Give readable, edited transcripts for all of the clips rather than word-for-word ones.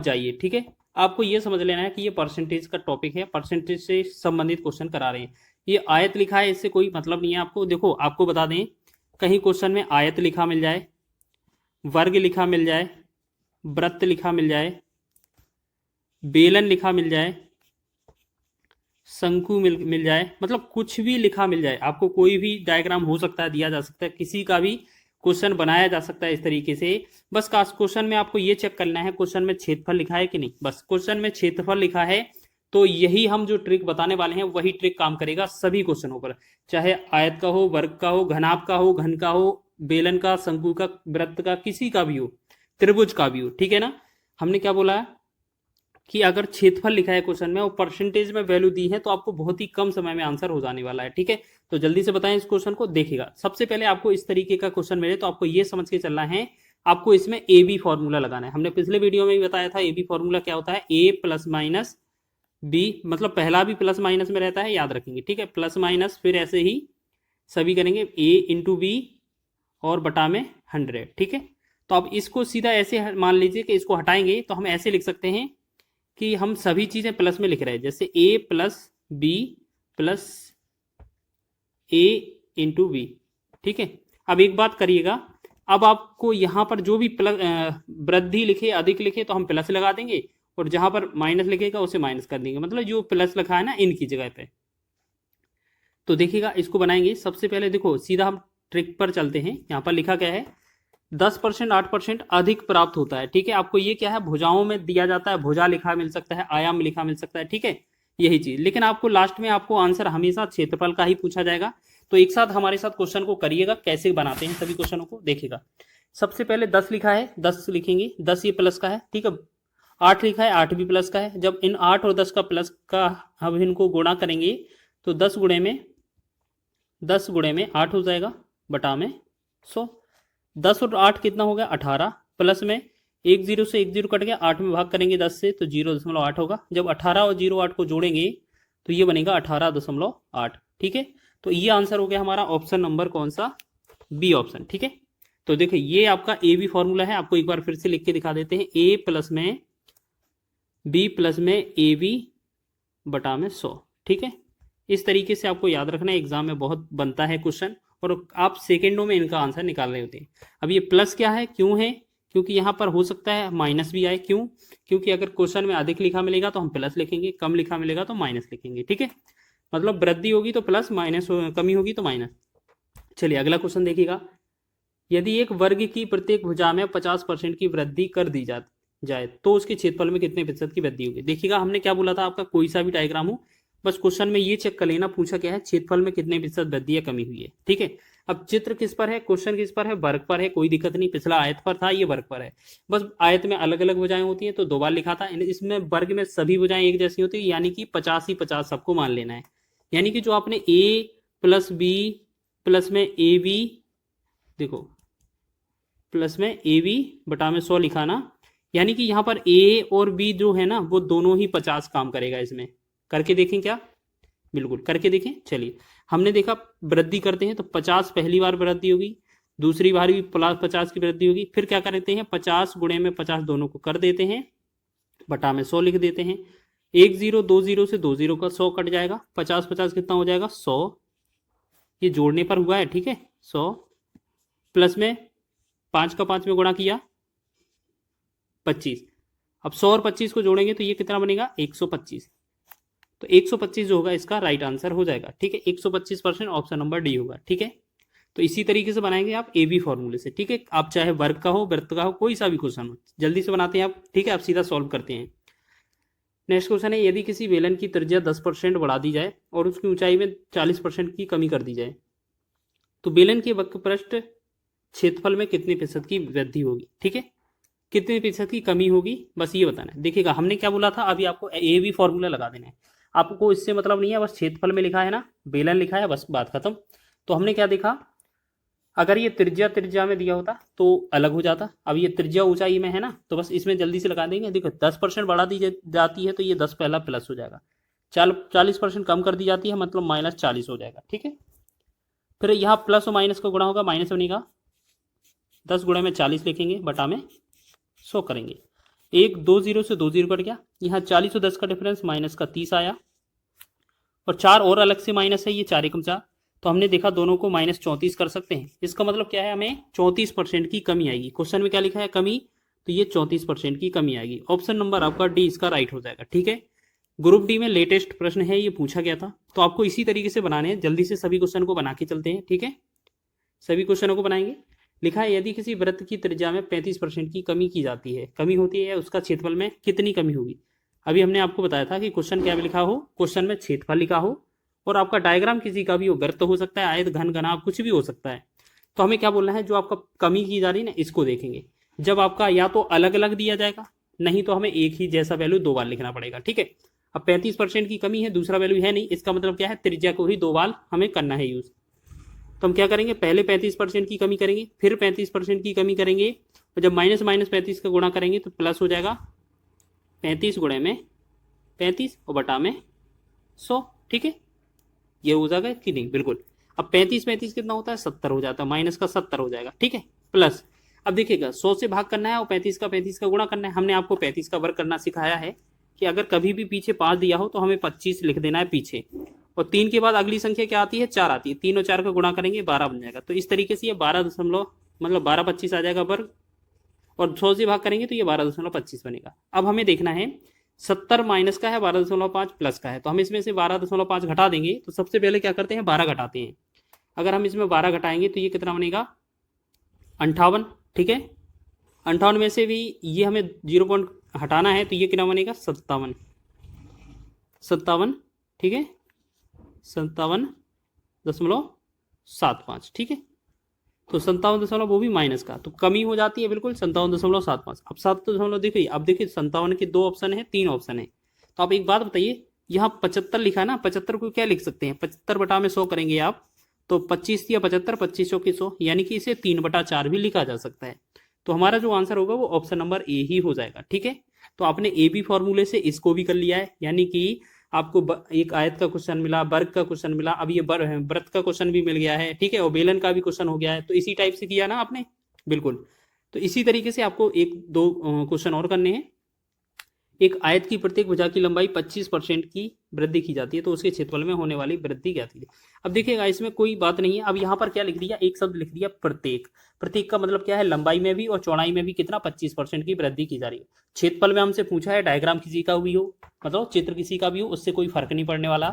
जाइए, ठीक है। आपको ये समझ लेना है कि ये परसेंटेज का टॉपिक है, परसेंटेज से संबंधित क्वेश्चन करा रहे हैं। ये आयत लिखा है, इससे कोई मतलब नहीं है आपको। देखो आपको बता दें, कहीं क्वेश्चन में आयत लिखा मिल जाए, वर्ग लिखा मिल जाए, वृत्त लिखा मिल जाए, बेलन लिखा मिल जाए, शंकु मिल जाए, मतलब कुछ भी लिखा मिल जाए आपको, कोई भी डायग्राम हो सकता है, दिया जा सकता है, किसी का भी क्वेश्चन बनाया जा सकता है इस तरीके से। बस क्वेश्चन में आपको ये चेक करना है क्वेश्चन में क्षेत्रफल लिखा है कि नहीं। बस क्वेश्चन में क्षेत्रफल लिखा है तो यही हम जो ट्रिक बताने वाले हैं वही ट्रिक काम करेगा सभी क्वेश्चनों पर, चाहे आयत का हो, वर्ग का हो, घनाभ का हो, घन का हो, बेलन का, शंकु का, वृत्त का, किसी का भी हो, त्रिभुज का भी हो, ठीक है ना। हमने क्या बोला है कि अगर क्षेत्रफल लिखा है क्वेश्चन में और परसेंटेज में वैल्यू दी है तो आपको बहुत ही कम समय में आंसर हो जाने वाला है, ठीक है। तो जल्दी से बताएं इस क्वेश्चन को। देखिएगा, सबसे पहले आपको इस तरीके का क्वेश्चन मिले तो आपको ये समझ के चलना है, आपको इसमें ए बी फॉर्मूला लगाना है। हमने पिछले वीडियो में भी बताया था ए बी फॉर्मूला क्या होता है, ए प्लस माइनस बी, मतलब पहला भी प्लस माइनस में रहता है, याद रखेंगे, ठीक है। प्लस माइनस फिर ऐसे ही सभी करेंगे, ए इंटू बी और बटा में 100, ठीक है। तो अब इसको सीधा ऐसे मान लीजिए कि इसको हटाएंगे तो हम ऐसे लिख सकते हैं कि हम सभी चीजें प्लस में लिख रहे हैं, जैसे ए प्लस बी प्लस ए इंटू बी, ठीक है। अब एक बात करिएगा, अब आपको यहां पर जो भी प्लस वृद्धि लिखे, अधिक लिखे तो हम प्लस लगा देंगे, और जहां पर माइनस लिखेगा उसे माइनस कर देंगे, मतलब जो प्लस लिखा है ना इनकी जगह पे। तो देखिएगा इसको बनाएंगे। सबसे पहले देखो सीधा हम ट्रिक पर चलते हैं। यहाँ पर लिखा क्या है, 10% 8% अधिक प्राप्त होता है, ठीक है। आपको ये क्या है, भुजाओं में दिया जाता है, भुजा लिखा मिल सकता है, आयाम लिखा मिल सकता है, ठीक है, यही चीज। लेकिन आपको लास्ट में आपको आंसर हमेशा क्षेत्रफल का ही पूछा जाएगा। तो एक साथ हमारे साथ क्वेश्चन को करिएगा, कैसे बनाते हैं सभी क्वेश्चनों को, देखिएगा। सबसे पहले 10 लिखा है, 10 लिखेंगे, 10 ये प्लस का है, ठीक है। 8 लिखा है, 8 भी प्लस का है। जब इन 8 और 10 का प्लस का हम इनको गुणा करेंगे तो 10 गुणे में 8 हो जाएगा, बटा में 100। 10 और 8 कितना हो गया, 18, प्लस में एक जीरो से एक जीरो कट गया, 8 में भाग करेंगे 10 से तो 0.8 होगा। जब 18 और 0.8 को जोड़ेंगे तो ये बनेगा 18.8, ठीक है। तो ये आंसर हो गया हमारा ऑप्शन नंबर कौन सा, बी ऑप्शन, ठीक है। तो देखिए ये आपका ए बी फॉर्मूला है, आपको एक बार फिर से लिख के दिखा देते हैं, ए प्लस में बी प्लस में ए बी बटा में 100, ठीक है। इस तरीके से आपको याद रखना है, एग्जाम में बहुत बनता है क्वेश्चन और आप सेकेंडों में इनका आंसर निकाल रहे होते हैं। अब ये प्लस क्या है, क्यों है, क्योंकि यहाँ पर हो सकता है माइनस भी आए, क्यों, क्योंकि अगर क्वेश्चन में अधिक लिखा मिलेगा तो हम प्लस लिखेंगे, कम लिखा मिलेगा तो माइनस लिखेंगे, ठीक है। मतलब वृद्धि होगी तो प्लस, माइनस कमी होगी तो माइनस। चलिए अगला क्वेश्चन देखिएगा, यदि एक वर्ग की प्रत्येक भुजा में 50% की वृद्धि कर दी जाए तो उसके क्षेत्रफल में कितने प्रतिशत की वृद्धि होगी। देखिएगा हमने क्या बोला था, आपका कोई सा भी डायग्राम हो, बस क्वेश्चन में ये चेक कर लेना, पूछा क्या है, क्षेत्रफल में कितने प्रतिशत वृद्धि या कमी हुई है, ठीक है। अब चित्र किस पर है, क्वेश्चन किस पर है, वर्ग पर है, कोई दिक्कत नहीं, पिछला आयत पर था, ये वर्ग पर है। बस आयत में अलग अलग भुजाएं होती हैं तो 2 बार लिखा था, इसमें वर्ग में सभी भुजाएं एक जैसी होती है, यानी कि 50 ही 50 सबको मान लेना है। यानी कि जो आपने ए प्लस बी प्लस में ए बी, देखो प्लस में ए बी बटा में 100 लिखा ना, यानी कि यहाँ पर ए और बी जो है ना वो दोनों ही 50 काम करेगा इसमें। करके देखें क्या, बिल्कुल करके देखें। चलिए हमने देखा वृद्धि करते हैं तो 50 पहली बार वृद्धि होगी, दूसरी बार भी 50 की वृद्धि होगी, फिर क्या करते हैं 50 गुणे में 50 दोनों को कर देते हैं, बटा में 100 लिख देते हैं। एक जीरो, 2 जीरो से 2 जीरो का 100 कट जाएगा, 50 50 कितना हो जाएगा 100, ये जोड़ने पर हुआ है, ठीक है 100, प्लस में 5 का 5 में गुणा किया 25। अब 100 और 25 को जोड़ेंगे तो ये कितना बनेगा 125। तो 125 जो होगा इसका राइट आंसर हो जाएगा, ठीक है। 125% ऑप्शन नंबर डी होगा, ठीक है। तो इसी तरीके से बनाएंगे आप ए बी फॉर्मूले से, ठीक है। आप चाहे वर्ग का हो, वृत्त का हो, कोई सा भी क्वेश्चन हो, जल्दी से बनाते हैं आप, ठीक है। आप सीधा सॉल्व करते हैं। नेक्स्ट क्वेश्चन है, यदि किसी बेलन की त्रिज्या 10% बढ़ा दी जाए और उसकी ऊंचाई में 40% की कमी कर दी जाए तो बेलन के वक्र पृष्ठ क्षेत्रफल में कितने प्रतिशत की वृद्धि होगी, ठीक है, कितने प्रतिशत की कमी होगी, बस ये बताना है। देखिएगा हमने क्या बोला था, अभी आपको ए बी फॉर्मूला लगा देना है, आपको इससे मतलब नहीं है, बस क्षेत्रफल में लिखा है ना, बेलन लिखा है, बस बात खत्म। तो हमने क्या देखा, अगर ये त्रिज्या में दिया होता तो अलग हो जाता, अब ये त्रिज्या ऊंचाई में है ना तो बस इसमें जल्दी से लगा देंगे। देखो 10% बढ़ा दी जाती है तो ये 10 पहला प्लस हो जाएगा, 40% कम कर दी जाती है मतलब -40 हो जाएगा, ठीक है। फिर यहाँ प्लस और माइनस का गुणा होगा, माइनस बनेगा, 10 गुणे में 40 लिखेंगे, बटा में 100 करेंगे। एक 2 जीरो से 2 जीरो कट गया, यहाँ 40 और 10 का डिफरेंस माइनस का 30 आया, और 4 और अलग से माइनस है, ये 4 एकम 4, तो हमने देखा दोनों को -34 कर सकते हैं। इसका मतलब क्या है, हमें 34% की कमी आएगी। क्वेश्चन में क्या लिखा है, कमी, तो ये 34% की कमी आएगी। ऑप्शन नंबर आपका डी इसका राइट हो जाएगा। ठीक है, ग्रुप डी में लेटेस्ट प्रश्न है, ये पूछा गया था, तो आपको इसी तरीके से बनाने हैं। जल्दी से सभी क्वेश्चन को बना के चलते हैं। ठीक है, सभी क्वेश्चनों को बनाएंगे। लिखा है, यदि किसी वृत्त की त्रिज्या में 35% की कमी की जाती है, कमी होती है, उसका क्षेत्रफल में कितनी कमी होगी। अभी हमने आपको बताया था कि क्वेश्चन क्या लिखा हो, क्वेश्चन में क्षेत्रफल लिखा हो, और आपका डायग्राम किसी का भी हो, वृत्त हो सकता है, आयत, घन, घनाभ, कुछ भी हो सकता है। तो हमें क्या बोलना है, जो आपका कमी की जा रही है ना, इसको देखेंगे। जब आपका या तो अलग अलग दिया जाएगा, नहीं तो हमें एक ही जैसा वैल्यू 2 बार लिखना पड़ेगा। ठीक है, अब 35% की कमी है, दूसरा वैल्यू है नहीं, इसका मतलब क्या है, त्रिज्या को ही 2 बार हमें करना है यूज। तो हम क्या करेंगे, पहले 35% की कमी करेंगे, फिर 35% की कमी करेंगे, और जब माइनस 35 का गुणा करेंगे तो प्लस हो जाएगा 35 गुणे में 35 और बटा में 100। ठीक है, ये हो जाएगा कि नहीं, बिल्कुल। अब 35 कितना होता है, 70 हो जाता है, माइनस का 70 हो जाएगा। ठीक है, प्लस, अब देखिएगा 100 से भाग करना है और 35 का गुणा करना है। हमने आपको 35 का वर्ग करना सिखाया है कि अगर कभी भी पीछे 5 दिया हो तो हमें 25 लिख देना है पीछे, और 3 के बाद अगली संख्या क्या आती है, 4 आती है। 3 और 4 का गुणा करेंगे 12 बन जाएगा। तो इस तरीके से ये 12.25 आ जाएगा वर्ग, और 100 से भाग करेंगे तो ये 12.25 बनेगा। अब हमें देखना है 70 माइनस का है, 12.5 प्लस का है, तो हम इसमें से 12.5 घटा देंगे। तो सबसे पहले क्या करते हैं, 12 घटाते हैं। अगर हम इसमें 12 घटाएंगे तो ये कितना बनेगा, 58। ठीक है, 58 में से भी ये हमें 0 पॉइंट हटाना है, तो ये कितना बनेगा, 57। ठीक है, 57.75। ठीक है, तो 57 वो भी माइनस का, तो कमी हो जाती है बिल्कुल 57.75। अब 7 देखिए, अब देखिए 57 के 2 ऑप्शन है, 3 ऑप्शन है। तो आप एक बात बताइए, यहाँ 75 लिखा ना, 75 को क्या लिख सकते हैं, 75 बटा में 100 करेंगे आप, तो 25 या 75, 25 की 100, यानी कि इसे 3/4 भी लिखा जा सकता है। तो हमारा जो आंसर होगा वो ऑप्शन नंबर ए ही हो जाएगा। ठीक है, तो आपने ए बी फॉर्मूले से इसको भी कर लिया है, यानी कि आपको एक आयत का क्वेश्चन मिला, वर्ग का क्वेश्चन मिला, अब ये वृत्त का क्वेश्चन भी मिल गया है। ठीक है, और बेलन का भी क्वेश्चन हो गया है। तो इसी टाइप से किया ना आपने, बिल्कुल। तो इसी तरीके से आपको 1-2 क्वेश्चन और करने हैं। एक आयत की प्रत्येक भुजा की लंबाई 25% की वृद्धि की जाती है, तो उसके क्षेत्रफल में होने वाली वृद्धि क्या थी। अब देखिएगा, इसमें कोई बात नहीं है। अब यहाँ पर क्या लिख दिया, एक शब्द लिख दिया प्रत्येक। प्रत्येक का मतलब क्या है, लंबाई में भी और चौड़ाई में भी कितना, 25% की वृद्धि की जा रही है। क्षेत्रफल में हमसे पूछा है, डायग्राम किसी का भी हो, मतलब चित्र किसी का भी हो, उससे कोई फर्क नहीं पड़ने वाला।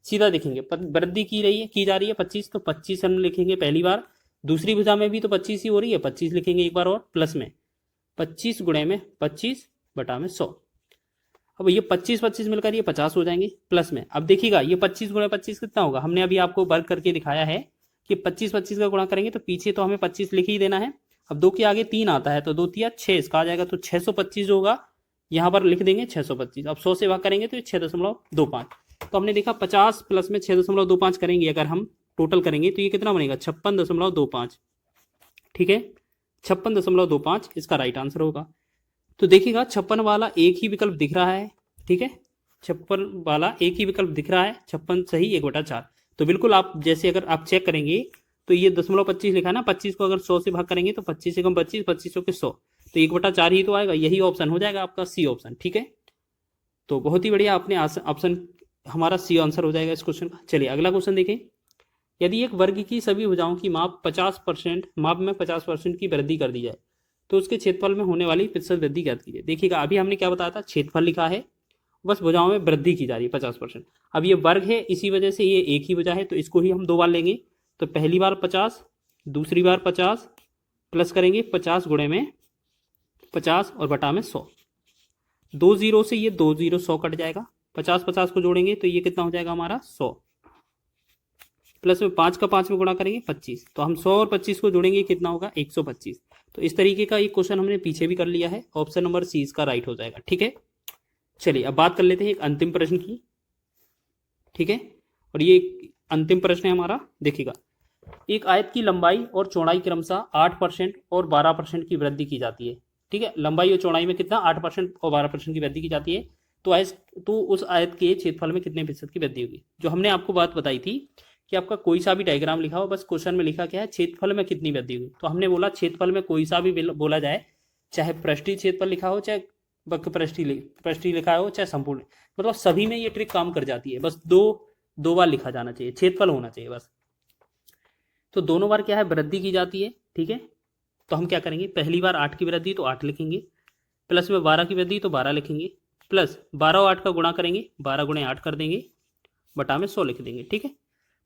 सीधा देखेंगे, वृद्धि की जा रही है 25, तो 25 हम लिखेंगे पहली बार। दूसरी भुजा में भी तो 25 ही हो रही है, 25 लिखेंगे एक बार, और प्लस में 25 गुणे में 25 बटा में 100। अब ये 25 मिलकर ये 50 हो जाएंगे, प्लस में। अब देखिएगा, ये 25 गुणे 25 कितना होगा, हमने अभी आपको वर्ग करके दिखाया है कि 25 का गुणा करेंगे तो पीछे तो हमें 25 लिख ही देना है। अब 2 के आगे 3 आता है, तो 2 तिया 6 इसका आ जाएगा, तो 625 होगा, यहाँ पर लिख देंगे 625। अब 100 से भाग करेंगे तो 6.25। तो हमने देखा 50 प्लस में 6.25 करेंगे, अगर हम टोटल करेंगे तो ये कितना बनेगा, 56.25। ठीक है, 56.25 इसका राइट आंसर होगा। तो देखिएगा 56 वाला एक ही विकल्प दिख रहा है। ठीक है, 56 वाला एक ही विकल्प दिख रहा है, 56 सही 1/4। तो बिल्कुल आप जैसे अगर आप चेक करेंगे तो ये 0.25 लिखा है ना, 25 को अगर 100 से भाग करेंगे तो 25 एकम 25, 25 के 100, तो 1/4 ही तो आएगा, यही ऑप्शन हो जाएगा आपका सी ऑप्शन। ठीक है, तो बहुत ही बढ़िया, आपने ऑप्शन हमारा सी आंसर हो जाएगा इस क्वेश्चन का। चलिए अगला क्वेश्चन देखें। यदि एक वर्ग की सभी भुजाओं की माप 50% माप में 50% की वृद्धि कर दी जाए तो उसके क्षेत्रफल में होने वाली प्रतिशत वृद्धि क्या कीजिए। देखिएगा, अभी हमने क्या बताया था, क्षेत्रफल लिखा है, बस भुजाओं में वृद्धि की जा रही है 50%। अब ये वर्ग है, इसी वजह से ये एक ही भुजा है, तो इसको ही हम 2 बार लेंगे। तो पहली बार 50, दूसरी बार 50, प्लस करेंगे 50 गुणे में 50 और बटा में 100। 2 जीरो से ये 2 जीरो 100 कट जाएगा, 50 को जोड़ेंगे तो ये कितना हो जाएगा हमारा 100, प्लस में 5 का 5 में गुणा करेंगे 25, तो हम 100 और 25 को जोड़ेंगे कितना होगा 125। तो इस तरीके का एक क्वेश्चन हमने पीछे भी कर लिया है, ऑप्शन नंबर सी इसका राइट हो जाएगा। ठीक है, चलिए अब बात कर लेते हैं एक अंतिम प्रश्न की। ठीक है, और ये अंतिम प्रश्न है हमारा। देखिएगा, एक आयत की लंबाई और चौड़ाई क्रमशः 8% और 12% की वृद्धि की जाती है। ठीक है, लंबाई और चौड़ाई में कितना 8% और 12% की वृद्धि की जाती है, तो उस आयत के क्षेत्रफल में कितने प्रतिशत की वृद्धि होगी। जो हमने आपको बात बताई थी कि आपका कोई सा भी डायग्राम लिखा हो, बस क्वेश्चन में लिखा क्या है, क्षेत्रफल में कितनी वृद्धि हुई। तो हमने बोला क्षेत्रफल में कोई सा भी बोला जाए, चाहे पृष्ठीय क्षेत्रफल लिखा हो चाहे प्रष्टि लिखा हो चाहे संपूर्ण, मतलब सभी में ये ट्रिक काम कर जाती है। बस दो बार लिखा जाना चाहिए, छेदफल होना चाहिए बस। तो दोनों बार क्या है, वृद्धि की जाती है, ठीक है। तो हम क्या करेंगे, पहली बार 8 की वृद्धि तो 8 लिखेंगे, प्लस में 12 की वृद्धि तो 12 लिखेंगे, प्लस 12 और 8 का गुणा करेंगे, 12 गुणे 8 कर देंगे, बटा में 100 लिख देंगे, ठीक है।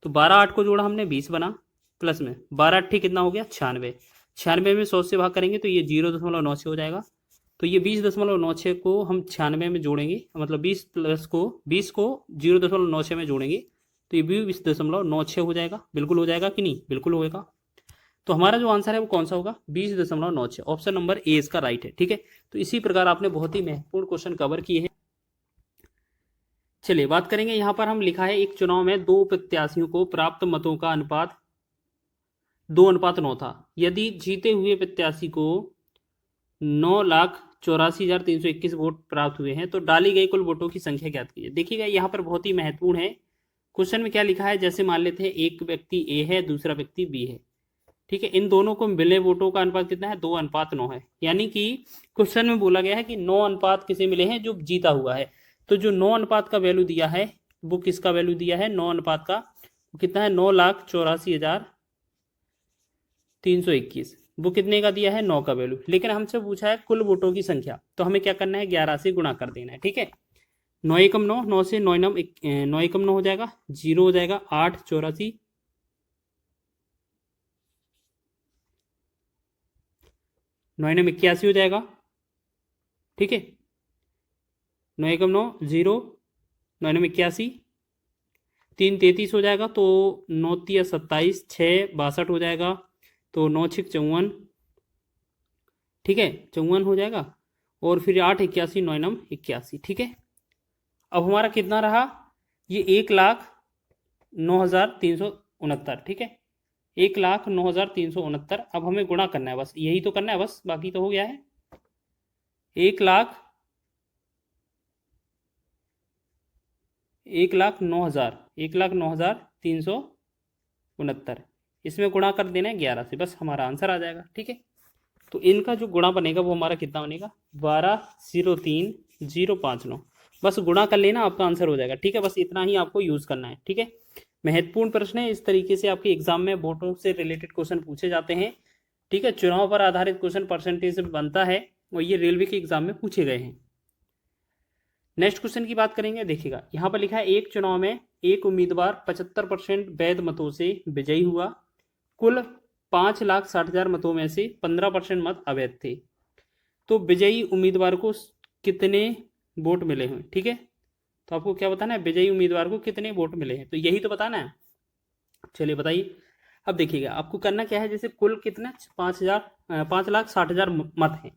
तो 12 8 को जोड़ा हमने 20 बना, प्लस में 12 8 कितना हो गया 96, 96 में 100 से भाग करेंगे तो ये 0.96 हो जाएगा। तो ये 20.96 को हम 96 में जोड़ेंगे, मतलब 20 को 0.96 में जोड़ेंगे तो ये 20.96 हो जाएगा। बिल्कुल हो जाएगा कि नहीं, बिल्कुल होगा। तो हमारा जो आंसर है वो कौन सा होगा, 20.96। ऑप्शन नंबर ए इसका राइट है, ठीक है। तो इसी प्रकार आपने बहुत ही महत्वपूर्ण क्वेश्चन कवर किए हैं। चलिए बात करेंगे, यहाँ पर हम लिखा है एक चुनाव में 2 प्रत्याशियों को प्राप्त मतों का अनुपात 2:9 था। यदि जीते हुए प्रत्याशी को 9,84,321 वोट प्राप्त हुए हैं तो डाली गई कुल वोटों की संख्या ज्ञात कीजिए। देखिएगा यहाँ पर बहुत ही महत्वपूर्ण है, क्वेश्चन में क्या लिखा है, जैसे मान लेते हैं एक व्यक्ति ए है, दूसरा व्यक्ति बी है, ठीक है। इन दोनों को मिले वोटों का अनुपात कितना है, 2:9 है। यानी कि क्वेश्चन में बोला गया है कि 9 अनुपात किसे मिले हैं, जो जीता हुआ है। तो जो 9 अनुपात का वैल्यू दिया है वो किसका वैल्यू दिया है, 9 अनुपात का कितना है, 9,84,321, वो कितने का दिया है, 9 का वैल्यू। लेकिन हमसे पूछा है कुल वोटों की संख्या, तो हमें क्या करना है, 11 से गुणा कर देना है, ठीक है। 9 एकम 9, 9 से 9 एकम 9 हो जाएगा, 0 हो जाएगा, 8 84, 9 9 81 हो जाएगा, ठीक है। 9 एकम 9 0, 9 9 81, 3 33 हो जाएगा, तो 9 3 27, 6 62 हो जाएगा, तो 9 6 54, ठीक है, 54 हो जाएगा, और फिर 8 81, 9 9 81, ठीक है। अब हमारा कितना रहा, ये 1,09,369, ठीक है, 1,09,369। अब हमें गुणा करना है, बस यही तो करना है, बस बाकी तो हो गया है। 1,09,369, इसमें गुणा कर देना है 11 से, बस हमारा आंसर आ जाएगा, ठीक है। तो इनका जो गुणा बनेगा वो हमारा कितना बनेगा, 12,03,059। बस गुणा कर लेना, आपका आंसर हो जाएगा, ठीक है। बस इतना ही आपको यूज करना है, ठीक है। महत्वपूर्ण प्रश्न है, इस तरीके से आपके एग्जाम में वोटों से रिलेटेड क्वेश्चन पूछे जाते हैं, ठीक है। चुनाव पर आधारित क्वेश्चन परसेंटेज बनता है और ये रेलवे के एग्जाम में पूछे गए हैं। नेक्स्ट क्वेश्चन की बात करेंगे, देखिएगा यहाँ पर लिखा है एक चुनाव में एक उम्मीदवार 75% वैध मतों से विजयी हुआ, कुल 5,60,000 मतों में से 15% मत अवैध थे, तो विजयी उम्मीदवार को कितने वोट मिले हैं, ठीक है। तो आपको क्या बताना है, विजयी उम्मीदवार को कितने वोट मिले हैं, तो यही तो बताना है। चलिए बताइए। अब देखिएगा आपको करना क्या है, जैसे कुल कितना 5,60,000 मत हैं।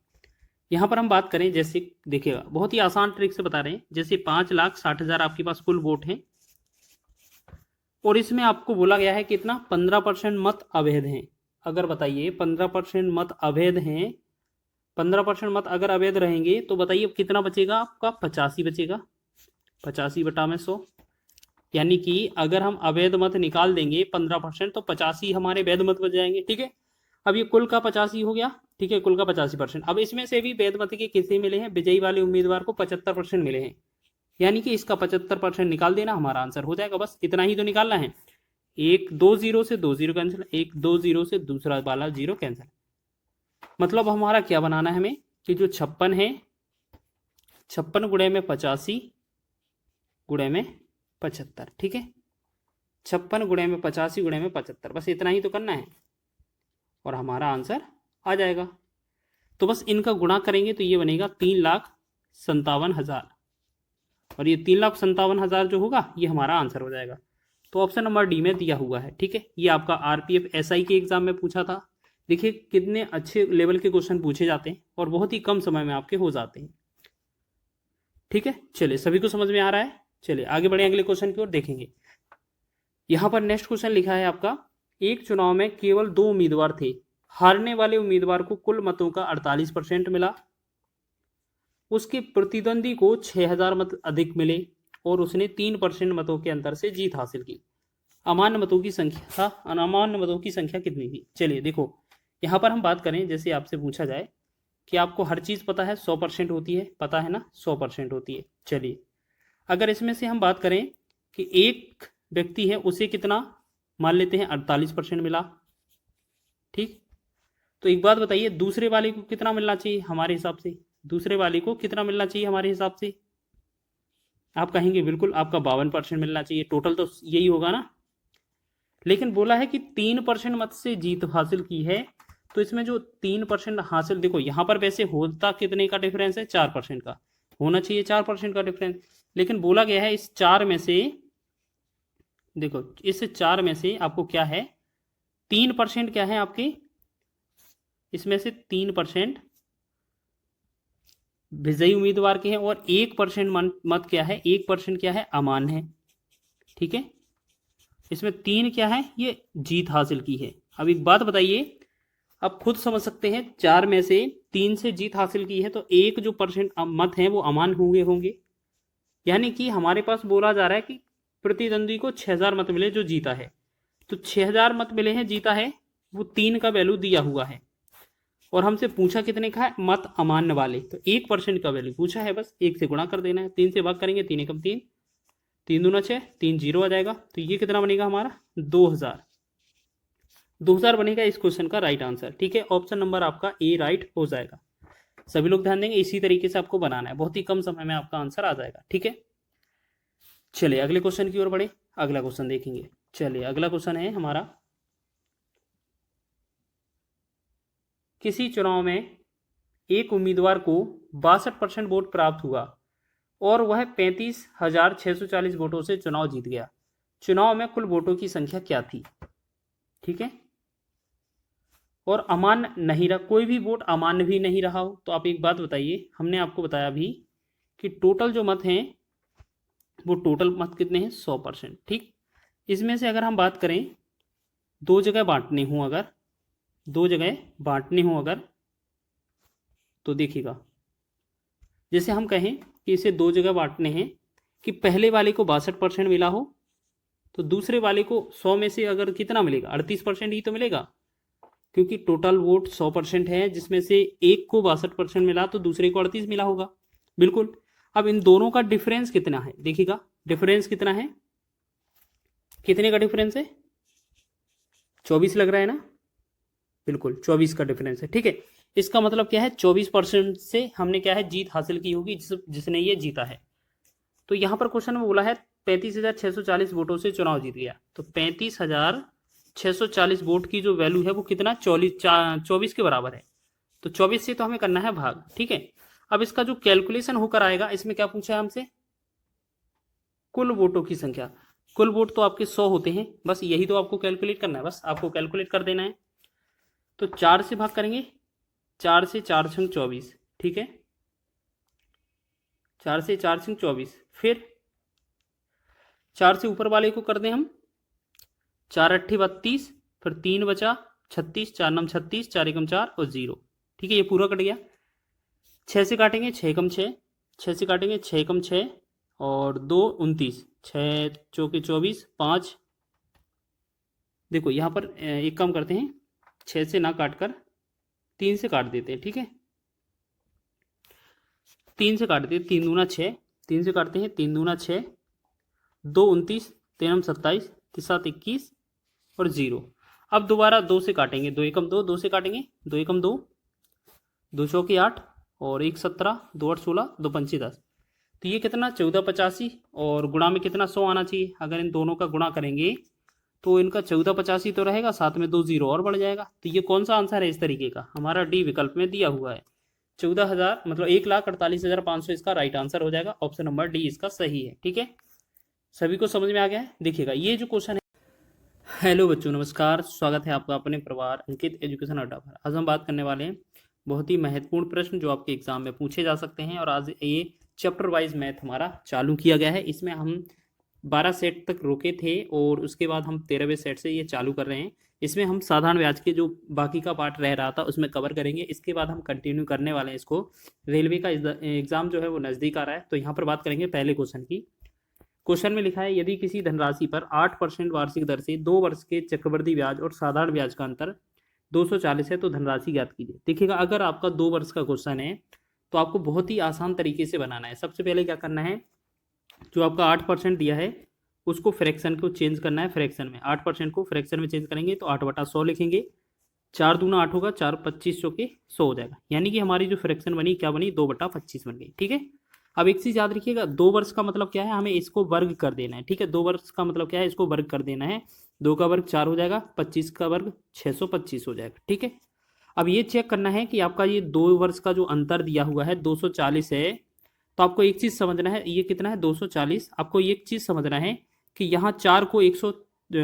यहाँ पर हम बात करें, जैसे देखिएगा बहुत ही आसान ट्रिक से बता रहे हैं, जैसे 5,60,000 आपके पास कुल वोट हैं और इसमें आपको बोला गया है कितना, 15% मत अवैध हैं। अगर बताइए 15% मत अवैध हैं, 15% मत अगर अवैध रहेंगे तो बताइए कितना बचेगा आपका, 85 बचेगा, 85 बटा में 100। यानी कि अगर हम अवैध मत निकाल देंगे 15% तो 85 हमारे वैध मत बच जाएंगे, ठीक है। अब ये कुल का 85 हो गया, ठीक है, कुल का 85%। अब इसमें से भी वैध मत के कितने मिले हैं, विजयी वाले उम्मीदवार को 75% मिले हैं, यानी कि इसका 75% निकाल देना, हमारा आंसर हो जाएगा। बस इतना ही तो निकालना है। 1 2 0 से 2 0 कैंसिल, 1 2 0 से दूसरा वाला 0 कैंसिल। मतलब हमारा क्या बनाना है हमें, कि जो 56 है, 56 गुणे में 85 गुणे में 75, ठीक है, 56 गुणे में 85 गुणे में 75, बस इतना ही तो करना है और हमारा आंसर आ जाएगा। तो बस इनका गुणा करेंगे तो ये बनेगा 3,57,000, और ये 3,57,000 जो होगा ये हमारा आंसर हो जाएगा। तो ऑप्शन नंबर डी में दिया हुआ है, ठीक है। ये आपका आरपीएफ एसआई के एग्जाम में पूछा था। देखिए कितने अच्छे लेवल के क्वेश्चन पूछे जाते हैं और बहुत ही कम समय में आपके हो जाते हैं, ठीक है। चलिए सभी को समझ में आ रहा है, चलिए आगे बढ़े अगले क्वेश्चन की ओर देखेंगे। यहाँ पर नेक्स्ट क्वेश्चन लिखा है आपका, एक चुनाव में केवल 2 उम्मीदवार थे, हारने वाले उम्मीदवार को कुल मतों का 48% मिला, उसके प्रतिद्वंदी को 6,000 मत अधिक मिले और उसने 3% मतों के अंतर से जीत हासिल की। अमान्य मतों की संख्या कितनी थी। चलिए देखो यहाँ पर हम बात करें, जैसे आपसे पूछा जाए कि आपको हर चीज़ पता है 100% होती है, पता है ना 100% होती है। चलिए अगर इसमें से हम बात करें कि एक व्यक्ति है उसे कितना मान लेते हैं 48% मिला, ठीक। तो एक बात बताइए दूसरे वाले को कितना मिलना चाहिए हमारे हिसाब से, दूसरे वाले को कितना मिलना चाहिए हमारे हिसाब से? आप कहेंगे बिल्कुल आपका 52% मिलना चाहिए, टोटल तो यही होगा ना। लेकिन बोला है कि 3% मत से जीत हासिल की है, तो इसमें जो 3% हासिल, देखो यहाँ पर वैसे होता कितने का डिफरेंस है, 4% का होना चाहिए, 4% का डिफरेंस। लेकिन बोला गया है इस 4 में से, देखो इस 4 में से आपको क्या है, 3% क्या है आपके, इसमें से 3% विजयी उम्मीदवार के हैं और 1% मत क्या है, 1% क्या है, अमान्य है, ठीक है। इसमें 3 क्या है, ये जीत हासिल की है। अब एक बात बताइए, आप खुद समझ सकते हैं 4 में से 3 से जीत हासिल की है तो 1 जो % मत हैं वो अमान्य होंगे। यानी कि हमारे पास बोला जा रहा है कि प्रतिद्वंदी को 6000 मत मिले जो जीता है, तो 6000 मत मिले हैं जीता है, वो 3 का वैल्यू दिया हुआ है और हमसे पूछा कितने का है, मत अमान्य वाले, तो 1% का वैल्यू पूछा है, बस 1 से गुणा कर देना है, 3 से भाग करेंगे, 3 एकम 3, 3 दूना 6, 3 जीरो आ जाएगा, तो ये कितना बनेगा हमारा 2000 बनेगा इस क्वेश्चन का राइट आंसर, ठीक है। ऑप्शन नंबर आपका ए राइट हो जाएगा। सभी लोग ध्यान देंगे, इसी तरीके से आपको बनाना है, बहुत ही कम समय में आपका आंसर आ जाएगा, ठीक है। चलिए अगले क्वेश्चन की ओर बढ़े, अगला क्वेश्चन देखेंगे। चलिए अगला क्वेश्चन है हमारा, किसी चुनाव में एक उम्मीदवार को 62% वोट प्राप्त हुआ और वह 35,640 वोटों से चुनाव जीत गया। चुनाव में कुल वोटों की संख्या क्या थी, ठीक है। और अमान्य नहीं रहा, कोई भी वोट अमान्य भी नहीं रहा हो, तो आप एक बात बताइए, हमने आपको बताया अभी कि टोटल जो मत हैं वो टोटल मत कितने हैं, 100%, ठीक। इसमें से अगर हम बात करें दो जगह बांटने हों, अगर दो जगह बांटने हों अगर, तो देखिएगा जैसे हम कहें कि इसे दो जगह बांटने हैं कि पहले वाले को 62% मिला हो तो दूसरे वाले को 100 में से अगर कितना मिलेगा, 38% ही तो मिलेगा, क्योंकि टोटल वोट 100% है, जिसमें से एक को 62% मिला तो दूसरे को 38 मिला होगा, बिल्कुल। अब इन दोनों का डिफरेंस कितना है, देखिएगा डिफरेंस कितना है, कितने का डिफरेंस है, 24 लग रहा है ना, बिल्कुल 24 का डिफरेंस है, ठीक है। इसका मतलब क्या है, 24% से हमने क्या है, जीत हासिल की होगी जिसने ये जीता है। तो यहाँ पर क्वेश्चन में बोला है 35,640 वोटों से चुनाव जीत गया, तो 35,640 वोट की जो वैल्यू है वो कितना, 24 के बराबर है, तो 24 से तो हमें करना है भाग, ठीक है। अब इसका जो कैलकुलेशन होकर आएगा, इसमें क्या पूछा है हमसे, कुल वोटों की संख्या। कुल वोट तो आपके 100 होते हैं, बस यही तो आपको कैलकुलेट करना है, बस आपको कैलकुलेट कर देना है। तो 4 से भाग करेंगे, 4 से 4 छंग 24, ठीक है, 4 से 4 छंग 24, फिर 4 से ऊपर वाले को कर दें हम, 4 अट्ठी 32, फिर 3 बचा 36, 4 नम 36, 4 एकम 4 और 0, ठीक है, ये पूरा कट गया। 6 से काटेंगे 6 एकम 6, 6 से काटेंगे 6 एकम 6 और 2 29, 6 चौके 24, 5, देखो यहाँ पर एक काम करते हैं, 6 से ना काट कर 3 से काट देते हैं, ठीक है, 3 से काट देते हैं, 3 दूना 6, 3 से काटते हैं, 3 दूना 6, 2 29, 3 27, 7 21 और 0। अब दोबारा 2 से काटेंगे, 2 एकम 2, 2 से काटेंगे, 2 एकम 2, 2 चौके 8 और 1 17, 2 8 16, 2 पंची 10, तो ये कितना 1485 और गुणा में कितना 100 आना चाहिए। अगर इन दोनों का गुणा करेंगे तो इनका 1485 तो रहेगा, साथ में 2 0 और बढ़ जाएगा, तो ये कौन सा आंसर है इस तरीके का, हमारा डी विकल्प में दिया हुआ है 14,000, मतलब 1,48,500 इसका राइट आंसर हो जाएगा, ऑप्शन नंबर डी इसका सही है, ठीक है। सभी को समझ में आ गया है। देखिएगा ये जो क्वेश्चन है, हेलो बच्चों नमस्कार, स्वागत है आपका अपने परिवार अंकित एजुकेशन अड्डा पर। आज हम बात करने वाले हैं बहुत ही महत्वपूर्ण प्रश्न जो आपके एग्जाम में पूछे जा सकते हैं, और आज ये चैप्टर वाइज मैथ हमारा चालू किया गया है। इसमें हम 12 सेट तक रुके थे और उसके बाद हम 13वें सेट से ये चालू कर रहे हैं। इसमें हम साधारण ब्याज के जो बाकी का पार्ट रह रहा था उसमें कवर करेंगे, इसके बाद हम कंटिन्यू करने वाले हैं इसको। रेलवे का एग्जाम जो है वो नज़दीक आ रहा है, तो यहाँ पर बात करेंगे पहले क्वेश्चन की। क्वेश्चन में लिखा है, यदि किसी धनराशि पर 8% वार्षिक दर से 2 वर्ष के चक्रवृद्धि ब्याज और साधारण ब्याज का अंतर 240 है तो धनराशि ज्ञात कीजिए। देखिएगा अगर आपका 2 वर्ष का क्वेश्चन है तो आपको बहुत ही आसान तरीके से बनाना है। सबसे पहले क्या करना है, जो आपका 8% दिया है उसको फ्रैक्शन को चेंज करना है फ्रैक्शन में। 8% को फ्रैक्शन में चेंज करेंगे तो 8/100 लिखेंगे। 4 दूना 8 होगा, 4 25 के 100 हो जाएगा। यानी कि हमारी जो फ्रैक्शन बनी क्या बनी, 2/25 बन गई। ठीक है, अब एक चीज़ याद रखिएगा, 2 वर्ष का मतलब क्या है, हमें इसको वर्ग कर देना है। ठीक है, 2 वर्ष का मतलब क्या है, इसको वर्ग कर देना है। 2 का वर्ग 4 हो जाएगा, 25 का वर्ग 625 हो जाएगा। ठीक है, अब ये चेक करना है कि आपका ये 2 वर्ष का जो अंतर दिया हुआ है 240 है, तो आपको एक चीज़ समझना है, ये कितना है 240। आपको एक चीज़ समझना है कि यहाँ 4 को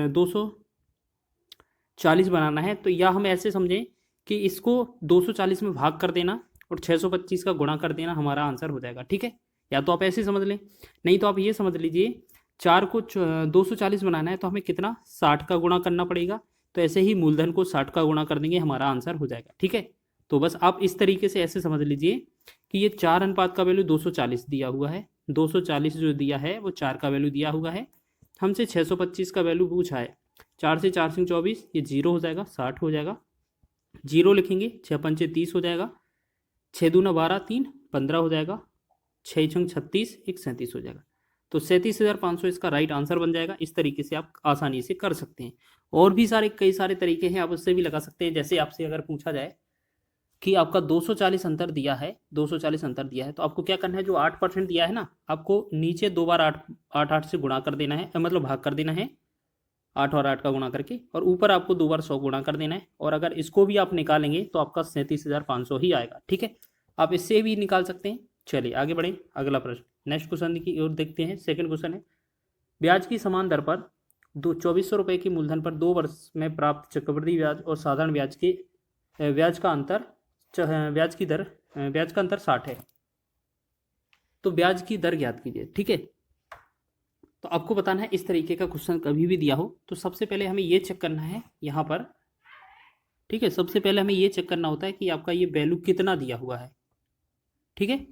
240 बनाना है, तो या हम ऐसे समझें कि इसको 240 में भाग कर देना और 625 का गुणा कर देना, हमारा आंसर हो जाएगा। ठीक है, या तो आप ऐसे समझ लें, नहीं तो आप ये समझ लीजिए 4 को 240 बनाना है तो हमें कितना 60 का गुणा करना पड़ेगा, तो ऐसे ही मूलधन को 60 का गुणा कर देंगे, हमारा आंसर हो जाएगा। ठीक है, तो बस आप इस तरीके से ऐसे समझ लीजिए कि ये 4 अनुपात का वैल्यू 240 दिया हुआ है, 240 जो दिया है वो 4 का वैल्यू दिया हुआ है, हमसे 625 का वैल्यू पूछा है। 4 से 4 सिंह 24, ये 0 हो जाएगा, 60 हो जाएगा, 0 लिखेंगे, 6 पंचे 30 हो जाएगा, 6 दूना 12, 3 15 हो जाएगा, 6 छंग 36, 1 37 हो जाएगा। तो 37,500 इसका राइट आंसर बन जाएगा। इस तरीके से आप आसानी से कर सकते हैं। और भी कई सारे तरीके हैं, आप उससे भी लगा सकते हैं। जैसे आपसे अगर पूछा जाए कि आपका 240 अंतर दिया है, 240 अंतर दिया है, तो आपको क्या करना है, जो 8% दिया है ना, आपको नीचे 2 बार 8 से गुणा कर देना है, मतलब भाग कर देना है, 8 और 8 का गुणा करके, और ऊपर आपको 2 बार 100 गुणा कर देना है। और अगर इसको भी आप निकालेंगे तो आपका 37,500 ही आएगा। ठीक है, आप इससे भी निकाल सकते हैं। चलिए आगे बढ़ें, अगला प्रश्न नेक्स्ट क्वेश्चन की ओर देखते हैं। सेकंड क्वेश्चन है, ब्याज की समान दर पर 2400 रुपये की मूलधन पर 2 वर्ष में प्राप्त चक्रवृद्धि ब्याज और साधारण ब्याज के ब्याज का अंतर ब्याज का अंतर 60 है, तो ब्याज की दर ज्ञात कीजिए। ठीक है, तो आपको बताना है, इस तरीके का क्वेश्चन कभी भी दिया हो तो सबसे पहले हमें ये चेक करना है यहाँ पर। ठीक है, सबसे पहले हमें ये चेक करना होता है कि आपका ये वैल्यू कितना दिया हुआ है। ठीक है,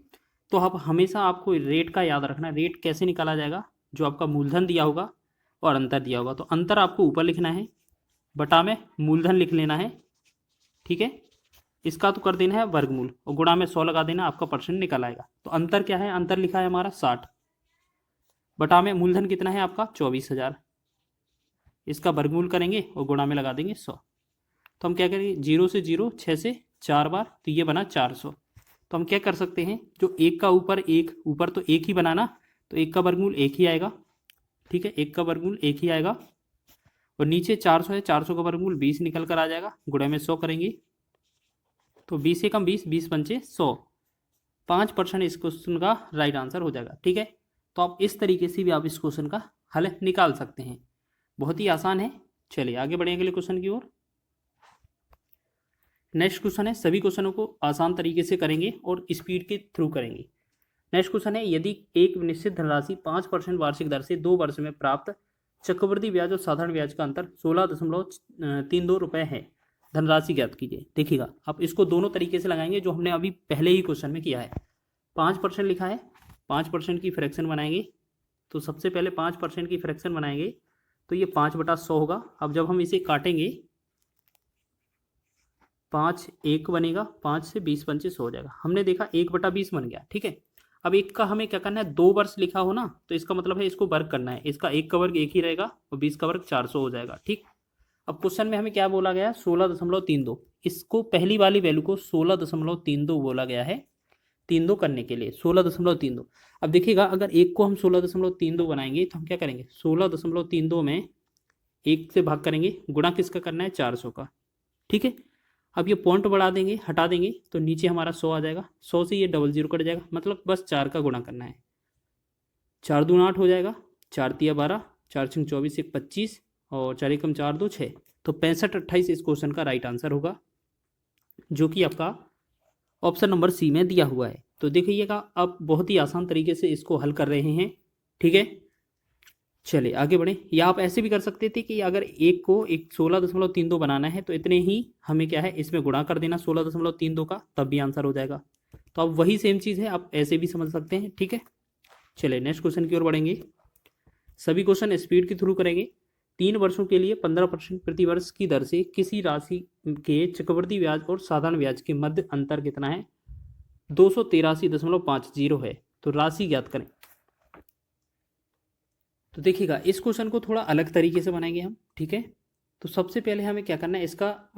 तो आप हमेशा आपको रेट का याद रखना है। रेट कैसे निकाला जाएगा, जो आपका मूलधन दिया होगा और अंतर दिया होगा, तो अंतर आपको ऊपर लिखना है, बटा में मूलधन लिख लेना है। ठीक है, इसका तो कर देना है वर्गमूल और गुणा में 100 लगा देना, आपका परसेंट निकल आएगा। तो अंतर क्या है, अंतर लिखा है हमारा 60, बटा में मूलधन कितना है आपका 24,000, इसका वर्गमूल करेंगे और गुणा में लगा देंगे 100। तो हम क्या करेंगे, 0 से 0, 6 से 4 बार, तो ये बना 400। तो हम क्या कर सकते हैं, जो एक का ऊपर तो एक ही बनाना, तो एक का वर्गमूल एक ही आएगा। ठीक है, एक का वर्गमूल एक ही आएगा, और नीचे 400 है, 400 का वर्गमूल 20 निकल कर आ जाएगा, गुणा में 100 करेंगे तो 20 से कम 20, 20 पंचे 100, 5% इस क्वेश्चन का राइट आंसर हो जाएगा। ठीक है, तो आप इस तरीके से भी आप इस क्वेश्चन का हल निकाल सकते हैं, बहुत ही आसान है। चलिए आगे बढ़ेंगे अगले क्वेश्चन की ओर। नेक्स्ट क्वेश्चन है, सभी क्वेश्चनों को आसान तरीके से करेंगे और स्पीड के थ्रू करेंगे। नेक्स्ट क्वेश्चन है, यदि एक निश्चित धनराशि 5% वार्षिक दर से 2 वर्ष में प्राप्त चक्रवृद्धि ब्याज और साधारण ब्याज का अंतर 16.32 रुपये है, धनराशि ज्ञात कीजिए। देखिएगा आप इसको दोनों तरीके से लगाएंगे, जो हमने अभी पहले ही क्वेश्चन में किया है। 5% लिखा है, 5% की फ्रैक्शन बनाएंगे, तो सबसे पहले 5% की फ्रैक्शन बनाएंगे तो ये 5/100 होगा। अब जब हम इसे काटेंगे, 5 1 बनेगा, 5 से 20 पंचे 100 हो जाएगा। हमने देखा 1/20 बन गया। ठीक है, अब एक का हमें क्या करना है, 2 वर्ष लिखा हो ना, तो इसका मतलब है इसको वर्ग करना है। इसका 1 का वर्ग 1 ही रहेगा और 20 का वर्ग 400 हो जाएगा। ठीक, अब क्वेश्चन में हमें क्या बोला गया, 16.32, इसको पहली वाली वैल्यू को 16.32 बोला गया है, 32 करने के लिए 16.32। अब देखिएगा अगर एक को हम 16.32 बनाएंगे तो हम क्या करेंगे, 16.32 में 1 से भाग करेंगे, गुणा किसका करना है 400 का। ठीक है, अब ये पॉइंट बढ़ा देंगे, हटा देंगे, तो नीचे हमारा 100 आ जाएगा, 100 से ये 00 कट जाएगा, मतलब बस 4 का गुणा करना है। 4 दूना 8 हो जाएगा, 4 तिया 12, 4 छंग 24, 1 25, और 4 एकम 4 2 6, तो 65/28 इस क्वेश्चन का राइट आंसर होगा, जो कि आपका ऑप्शन नंबर सी में दिया हुआ है। तो देखिएगा आप बहुत ही आसान तरीके से इसको हल कर रहे हैं। ठीक है, चलिए आगे बढ़ें। या आप ऐसे भी कर सकते थे कि अगर एक को 16.32 बनाना है तो इतने ही हमें क्या है, इसमें गुणा कर देना 16.32 का, तब भी आंसर हो जाएगा। तो अब वही सेम चीज़ है, आप ऐसे भी समझ सकते हैं। ठीक है, चलिए नेक्स्ट क्वेश्चन की ओर बढ़ेंगे। सभी क्वेश्चन स्पीड के थ्रू करेंगे। 3 वर्षों के लिए 15% प्रति वर्ष की दर से किसी राशि के चक्रवृद्धि ब्याज और साधारण ब्याज के मध्य अंतर कितना है? 283.50 है। तो राशि ज्ञात करें। तो देखिएगा इस क्वेश्चन को थोड़ा अलग तरीके से बनाएंगे हम, ठीक है। तो सबसे पहले हमें क्या करना है, इसका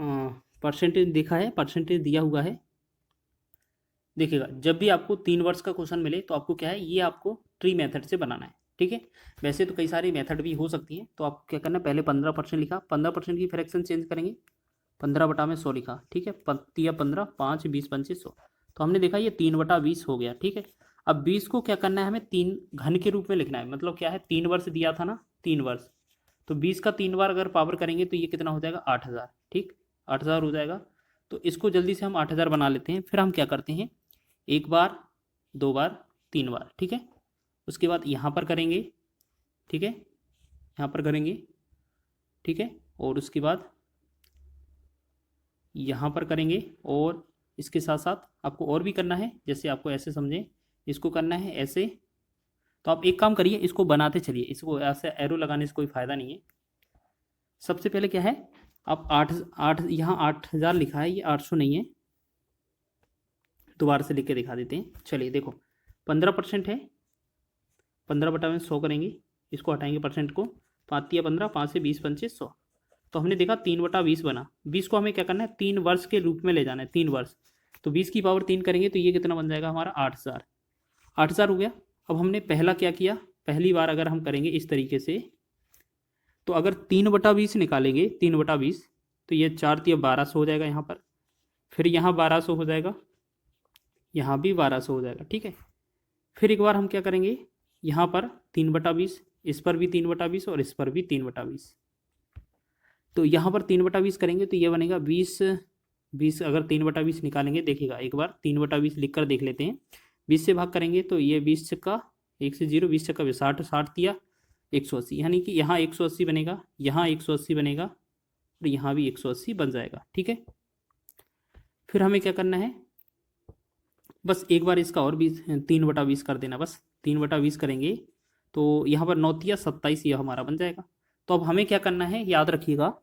परसेंटेज देखा है, परसेंटेज दिया हुआ है। देखिएगा जब भी आपको 3 वर्ष का क्वेश्चन मिले तो आपको क्या है, ये आपको ट्री मेथड से बनाना है, ठीक है। वैसे तो कई सारी मेथड भी हो सकती हैं। तो आपको क्या करना है, पहले 15% लिखा, 15% की फ्रैक्शन चेंज करेंगे, 15/100 लिखा, ठीक है। 15, 5, 20, 25, 100। तो हमने देखा ये 3/20 हो गया, ठीक है। अब 20 को क्या करना है, हमें 3 घन के रूप में लिखना है। मतलब क्या है, 3 वर्ष दिया था ना, 3 वर्ष, तो 20 का 3 बार अगर पावर करेंगे तो ये कितना हो जाएगा, 8000, ठीक, 8000 हो जाएगा। तो इसको जल्दी से हम 8000 बना लेते हैं। फिर हम क्या करते हैं, 1 बार, 2 बार, 3 बार, ठीक है। उसके बाद यहाँ पर करेंगे, ठीक है, यहाँ पर करेंगे, ठीक है। और उसके बाद यहाँ पर करेंगे, और इसके साथ साथ आपको और भी करना है, जैसे आपको ऐसे समझें, इसको करना है ऐसे। तो आप एक काम करिए, इसको बनाते चलिए, इसको ऐसे एरो लगाने से कोई फ़ायदा नहीं है। सबसे पहले क्या है, आप 8 यहाँ 8000 लिखा है, ये 800 नहीं है, दोबारा से लिख के दिखा देते हैं। चलिए देखो 15% है, 15/100 करेंगे, इसको हटाएंगे परसेंट को, 5 या 15, 5 से 20, 25, 100। तो हमने देखा 3/20 बना। 20 को हमें क्या करना है, 3 वर्ष के रूप में ले जाना है, 3 वर्ष। तो 20 की पावर 3 करेंगे तो ये कितना बन जाएगा हमारा, 8000, 8000 हो गया। अब हमने पहला क्या किया, पहली बार अगर हम करेंगे इस तरीके से, तो अगर 3/20 निकालेंगे, 3/20, तो ये 4 या 1200 हो जाएगा यहाँ पर, फिर यहाँ 1200 हो जाएगा, यहाँ भी 1200 हो जाएगा, ठीक है। फिर एक बार हम क्या करेंगे, यहाँ पर 3/20, इस पर भी 3/20 और इस पर भी 3/20। तो यहाँ पर 3/20 करेंगे तो ये बनेगा 20 अगर 3/20 निकालेंगे, देखिएगा एक बार 3/20 लिख कर देख लेते हैं। 20 से भाग करेंगे तो ये 20 का 1 से 0, 20 का 60, 60 दिया 180, यानी कि यहाँ 180 बनेगा, यहाँ 180 बनेगा और यहाँ भी 180 बन जाएगा, ठीक है। फिर हमें क्या करना है, बस एक बार इसका और 3/20 कर देना, बस 3/20 करेंगे तो यहाँ पर 9 या 27 ये हमारा बन जाएगा। तो अब हमें क्या करना है, याद रखिएगा,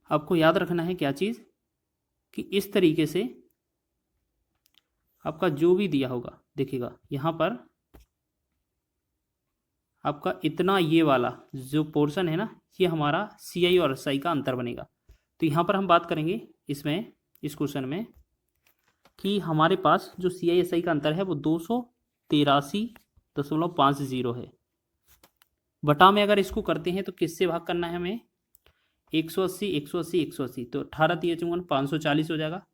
आपको याद रखना है क्या चीज़, कि इस तरीके से आपका जो भी दिया होगा, देखिएगा यहाँ पर आपका इतना ये वाला जो पोर्शन है ना, ये हमारा CI और SI का अंतर बनेगा। तो यहाँ पर हम बात करेंगे इसमें, इस क्वेश्चन में, कि हमारे पास जो CI SI का अंतर है वो 283.50 है। बटा में अगर इसको करते हैं तो किससे भाग करना है हमें, 180, 180, 180, तो 18 3 54, 540 हो जाएगा।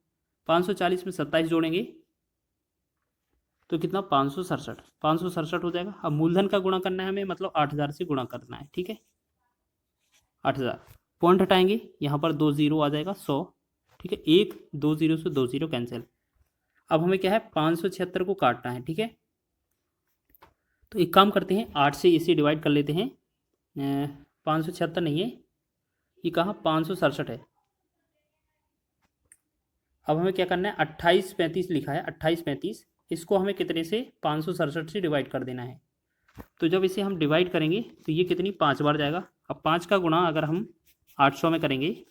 540 में 27 जोड़ेंगे तो कितना, 567, 567 हो जाएगा। अब मूलधन का गुणा करना है हमें, मतलब 8000 से गुणा करना है, ठीक है। 8000 पॉइंट हटाएंगे, यहाँ पर 2 0 आ जाएगा, 100, ठीक है। 1 2 0 से 2 0 कैंसिल। अब हमें क्या है, 576 को काटना है, ठीक है। तो एक काम करते हैं, 8 से इसे डिवाइड कर लेते हैं। 576 नहीं है, ये कहाँ, 567 है। अब हमें क्या करना है, 2835 लिखा है, 2835, इसको हमें कितने से, 567 से डिवाइड कर देना है। तो जब इसे हम डिवाइड करेंगे तो ये कितनी, 5 बार जाएगा। अब 5 का गुणा अगर हम 800 में करेंगे,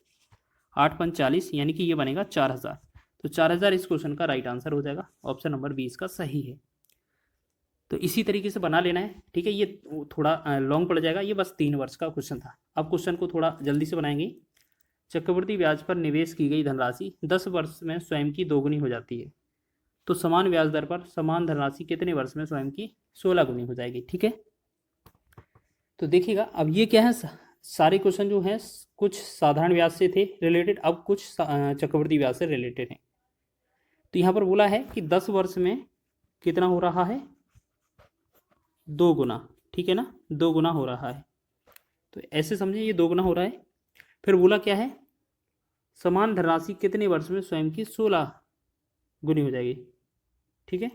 8 5 40, यानी कि ये बनेगा 4000। तो 4000 इस क्वेश्चन का राइट आंसर हो जाएगा। ऑप्शन नंबर 20 का सही है। तो इसी तरीके से बना लेना है, ठीक है। ये थोड़ा लॉन्ग पड़ जाएगा, ये बस 3 वर्ष का क्वेश्चन था। अब क्वेश्चन को थोड़ा जल्दी से बनाएंगे। चक्रवृद्धि ब्याज पर निवेश की गई धनराशि 10 वर्ष में स्वयं की दोगुनी हो जाती है, तो समान ब्याज दर पर समान धनराशि कितने वर्ष में स्वयं की 16 गुनी हो जाएगी, ठीक है। तो देखिएगा अब ये क्या है, सारे क्वेश्चन जो हैं कुछ साधारण ब्याज से थे रिलेटेड, अब कुछ चक्रवृद्धि ब्याज से रिलेटेड हैं। तो यहाँ पर बोला है कि 10 वर्ष में कितना हो रहा है, 2 गुना, ठीक है ना, 2 गुना हो रहा है। तो ऐसे समझिए ये 2 गुना हो रहा है। फिर बोला क्या है, समान धनराशि कितने वर्ष में स्वयं की 16 गुनी हो जाएगी, ठीक है।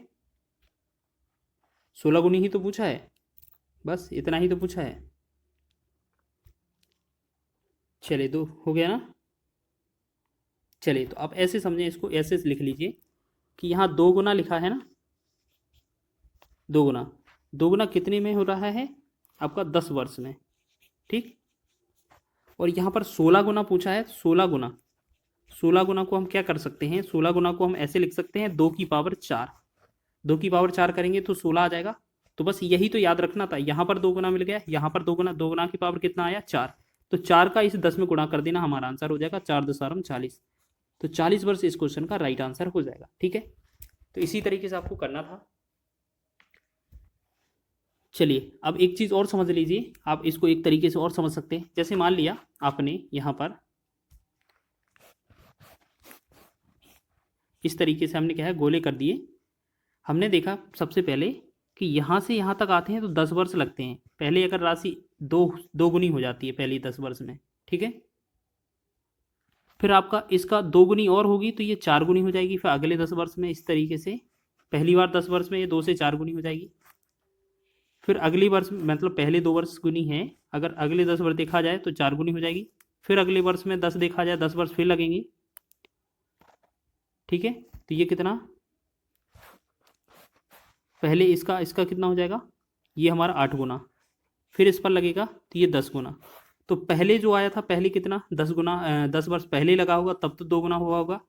16 गुनी ही तो पूछा है, बस इतना ही तो पूछा है। चलिए तो हो गया ना। चलिए तो आप ऐसे समझें, इसको ऐसे लिख लीजिए कि यहाँ 2 गुना लिखा है ना, 2 गुना, 2 गुना कितने में हो रहा है आपका, 10 वर्ष में, ठीक। और यहाँ पर 16 गुना पूछा है, 16 गुना को हम क्या कर सकते हैं, 16 गुना को हम ऐसे लिख सकते हैं 2 की पावर 4, 2 की पावर 4 करेंगे तो 16 आ जाएगा। तो बस यही तो याद रखना था, यहाँ पर 2 गुना मिल गया, यहाँ पर 2 गुना, 2 गुना की पावर कितना आया 4, तो 4 का इस 10 में गुणा कर देना, हमारा आंसर हो जाएगा 4 दशारम 40। तो 40 वर्ष इस क्वेश्चन का राइट आंसर हो जाएगा। ठीक है, तो इसी तरीके से आपको करना था। चलिए अब एक चीज़ और समझ लीजिए, आप इसको एक तरीके से और समझ सकते हैं। जैसे मान लिया आपने यहाँ पर इस तरीके से हमने क्या है गोले कर दिए। हमने देखा सबसे पहले कि यहाँ से यहाँ तक आते हैं तो 10 वर्ष लगते हैं। पहले अगर राशि दो गुनी हो जाती है पहली 10 वर्ष में, ठीक है। फिर आपका इसका 2 गुनी और होगी तो ये 4 गुनी हो जाएगी। फिर अगले 10 वर्ष में इस तरीके से पहली बार 10 वर्ष में ये 2 से 4 गुनी हो जाएगी। फिर अगली वर्ष मतलब पहले 2 वर्ष गुनी है, अगर अगले 10 वर्ष देखा जाए तो 4 गुनी हो जाएगी। फिर अगले वर्ष में 10 देखा जाए, 10 वर्ष फिर लगेंगे, ठीक है। तो ये कितना, पहले इसका कितना हो जाएगा, ये हमारा 8 गुना, फिर इस पर लगेगा तो ये 10 गुना। तो पहले जो आया था पहले कितना 10 गुना, 10 वर्ष पहले लगा होगा तब तो 2 गुना हुआ होगा,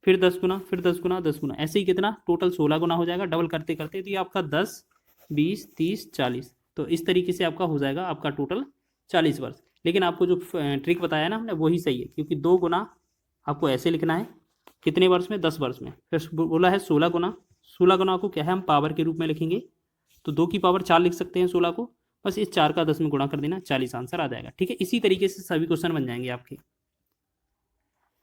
फिर 10 गुना, फिर 10 गुना, 10 गुना, ऐसे ही कितना टोटल 16 गुना हो जाएगा डबल करते करते। तो ये आपका 10, 20, 30, 40, तो इस तरीके से आपका हो जाएगा आपका टोटल 40 वर्ष। लेकिन आपको जो ट्रिक बताया ना हमने वही सही है, क्योंकि 2 गुना आपको ऐसे लिखना है कितने वर्ष में, 10 वर्ष में। फिर बोला है 16 गुना, 16 गुना को क्या है हम पावर के रूप में लिखेंगे, तो 2 की पावर 4 लिख सकते हैं 16 को, बस इस 4 का 10 में गुणा कर देना, 40 आंसर आ जाएगा। ठीक है, इसी तरीके से सभी क्वेश्चन बन जाएंगे आपके।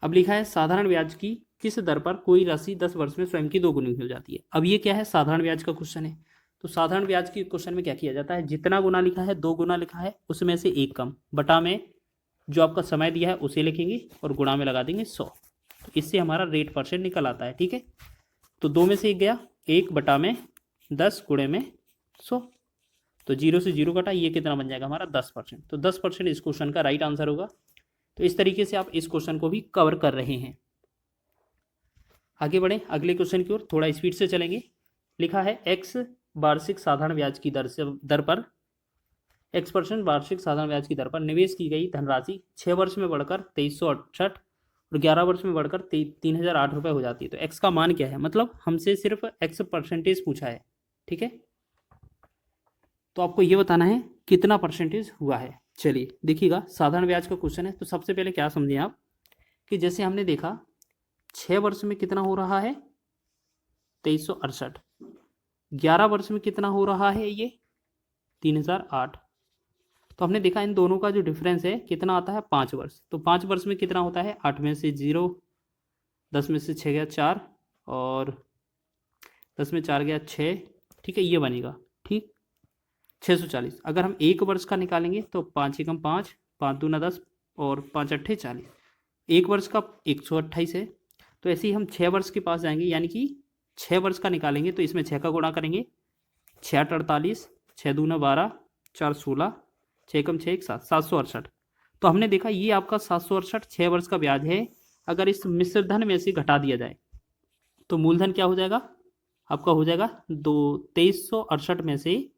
अब लिखा है साधारण ब्याज की किस दर पर कोई राशि 10 वर्ष में स्वयं की 2 गुनी हो जाती है। अब ये क्या है, साधारण ब्याज का क्वेश्चन है। तो साधारण ब्याज के क्वेश्चन में क्या किया जाता है, जितना गुना लिखा है 2 गुना लिखा है उसमें से 1 कम, बटा में जो आपका समय दिया है उसे लिखेंगे और गुणा में लगा देंगे 100, तो इससे हमारा रेट परसेंट निकल आता है। ठीक है, तो 2 में से 1 गया, 1 बटा में 10 गुणे में 100, तो 0 से 0 कटा, ये कितना बन जाएगा हमारा 10%। तो 10% इस क्वेश्चन का राइट आंसर होगा। तो इस तरीके से आप इस क्वेश्चन को भी कवर कर रहे हैं। आगे बढ़े अगले क्वेश्चन की ओर, थोड़ा स्पीड से चलेंगे। लिखा है x वार्षिक साधारण ब्याज की दर पर x% वार्षिक साधारण ब्याज की दर पर निवेश की गई धनराशि 6 वर्ष में बढ़कर 2368 और 11 वर्ष में बढ़कर 3008 रुपये हो जाती है। तो x का मान क्या है, मतलब हमसे सिर्फ x% पूछा है। ठीक है, तो आपको ये बताना है कितना परसेंटेज हुआ है। चलिए देखिएगा, साधारण ब्याज का क्वेश्चन है। तो सबसे पहले क्या समझें आप कि जैसे हमने देखा 6 वर्ष में कितना हो रहा है 2368, 11 वर्ष में कितना हो रहा है ये 3008। तो हमने देखा इन दोनों का जो डिफरेंस है कितना आता है 5 वर्ष। तो 5 वर्ष में कितना होता है, 8 में से 0, 10 में से 6 गया 4 और 10 में 4 गया 6। ठीक है, ये बनेगा ठीक 640। अगर हम 1 वर्ष का निकालेंगे तो 5 एकम 5, 5 दूना 10 और 5 अट्ठे 40, 1 वर्ष का 128 है। तो ऐसे ही हम 6 वर्ष के पास जाएंगे, यानी कि 6 वर्ष का निकालेंगे तो इसमें 6 का गुणा करेंगे, 6 8 48, 6 दूना 12, 4 16, 6 एकम 6 1 7, 768। तो हमने देखा ये आपका 768 6 वर्ष का ब्याज है। अगर इस मिश्र धन में से घटा दिया जाए तो मूलधन क्या हो जाएगा आपका, हो जाएगा 2368 में से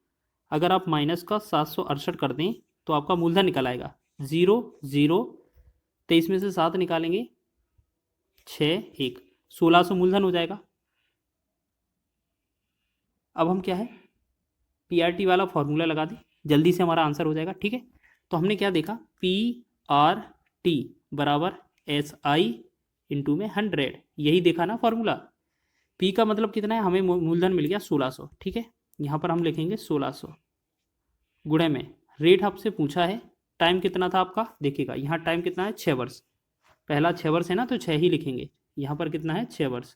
अगर आप माइनस का 768 कर दें तो आपका मूलधन निकल आएगा 0 0, 23 में से 7 निकालेंगे 6 1, 1600 मूलधन हो जाएगा। अब हम क्या है PRT वाला फॉर्मूला लगा दें, जल्दी से हमारा आंसर हो जाएगा। ठीक है, तो हमने क्या देखा PRT बराबर SI इंटू में 100, यही देखा ना फॉर्मूला। P का मतलब कितना है, हमें मूलधन मिल गया 1600। ठीक है, यहाँ पर हम लिखेंगे 1600 गुणे में रेट आपसे पूछा है, टाइम कितना था आपका, देखिएगा यहाँ टाइम कितना है 6 वर्ष, पहला 6 वर्ष है ना तो 6 ही लिखेंगे। यहाँ पर कितना है 6 वर्ष,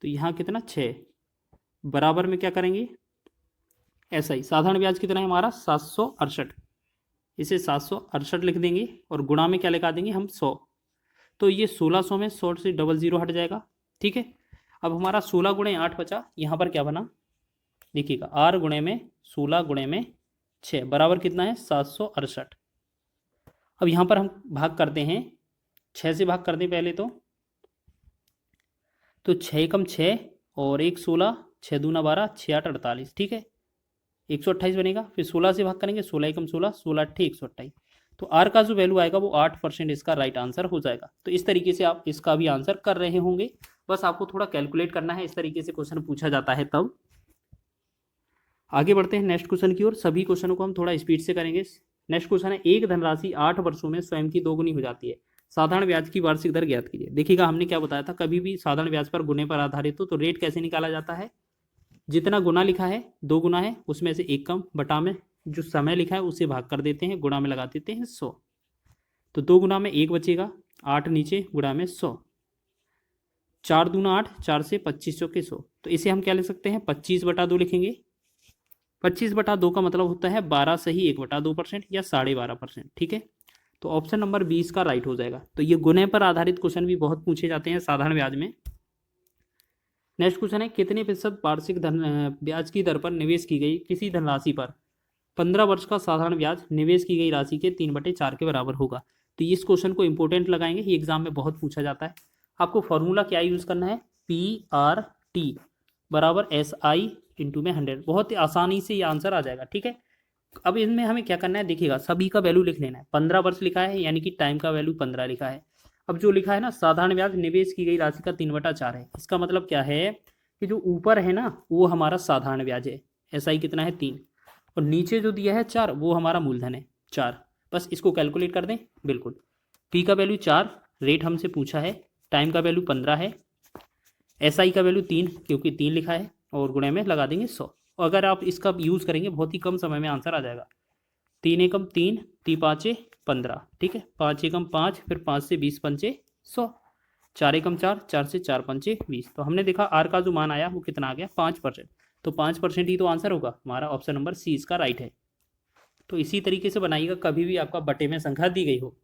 तो यहाँ कितना 6 बराबर में क्या करेंगे SI, साधारण ब्याज कितना है हमारा 768, इसे 768 लिख देंगे और गुणा में क्या लगा देंगे हम 100। तो ये 1600 में 100 से डबल 0 हट जाएगा। ठीक है, अब हमारा 16 गुणे 8 बचा, यहाँ पर क्या बना देखिएगा 8 गुणे में 16 गुणे में 6 बराबर कितना है 768। अब यहाँ पर हम भाग करते हैं, 6 से भाग कर दें पहले तो 6 एकम 6 और 1 16, 6 दूना 12, 6 8 48। ठीक है, 128 बनेगा। फिर 16 से भाग करेंगे, 16 एकम 16, 16 अट्ठे 128। तो आर का जो वैल्यू आएगा वो 8% इसका राइट आंसर हो जाएगा। तो इस तरीके से आप इसका भी आंसर कर रहे होंगे, बस आपको थोड़ा कैलकुलेट करना है। इस तरीके से क्वेश्चन पूछा जाता है तब। आगे बढ़ते हैं नेक्स्ट क्वेश्चन की ओर। सभी क्वेश्चनों को हम थोड़ा स्पीड से करेंगे। नेक्स्ट क्वेश्चन है, एक धनराशि 8 वर्षों में स्वयं की दोगुनी हो जाती है, साधारण ब्याज की वार्षिक दर ज्ञात कीजिए। देखिएगा हमने क्या बताया था, कभी भी साधारण ब्याज पर गुने पर आधारित हो तो रेट कैसे निकाला जाता है, जितना गुना लिखा है 2 गुना है उसमें से 1 कम, बटा में जो समय लिखा है उसे भाग कर देते हैं, गुणा में लगा देते हैं 100। तो 2 गुना में 1 बचेगा, 8 नीचे, गुणा में 100, 4 दूना 8, 4 से 25 चौके 100। तो इसे हम क्या लिख सकते हैं, 25/2 लिखेंगे। 25/2 का मतलब होता है 12 सही 1/2% या 12.5%। ठीक है, तो ऑप्शन नंबर 20 का राइट हो जाएगा। तो ये गुने पर आधारित क्वेश्चन भी बहुत पूछे जाते हैं साधारण ब्याज में। नेक्स्ट क्वेश्चन है, कितने प्रतिशत वार्षिक ब्याज की दर पर निवेश की गई किसी धनराशि पर 15 वर्ष का साधारण ब्याज निवेश की गई राशि के 3/4 के बराबर होगा। तो इस क्वेश्चन को इंपोर्टेंट लगाएंगे, ये एग्जाम में बहुत पूछा जाता है। आपको फॉर्मूला क्या यूज करना है, PRT बराबर SI इंटू में 100। बहुत ही आसानी से ये आंसर आ जाएगा। ठीक है, अब इसमें हमें क्या करना है, देखिएगा सभी का वैल्यू लिख लेना है। 15 वर्ष लिखा है यानी कि टाइम का वैल्यू 15 लिखा है। अब जो लिखा है ना, साधारण ब्याज निवेश की गई राशि का 3/4 है, इसका मतलब क्या है कि जो ऊपर है ना वो हमारा साधारण ब्याज है, SI कितना है 3, और नीचे जो दिया है 4 वो हमारा मूलधन है 4। बस इसको कैलकुलेट कर दें। बिल्कुल, P का वैल्यू 4, रेट हमसे पूछा है, टाइम का वैल्यू 15 है, SI का वैल्यू 3 क्योंकि 3 लिखा है, और गुणे में लगा देंगे 100। और अगर आप इसका यूज़ करेंगे बहुत ही कम समय में आंसर आ जाएगा। 3 एकम 3, 3 पाँचे 15। ठीक है, 5 एकम 5, फिर 5 से 20 पंचे 100, 4 एकम 4, 4 से 4 पंचे 20। तो हमने देखा आर का जो मान आया वो कितना आ गया, 5%। तो 5% ही तो आंसर होगा हमारा, ऑप्शन नंबर सी इसका राइट है। तो इसी तरीके से बनाइएगा कभी भी आपका बटे में संख्या दी गई हो।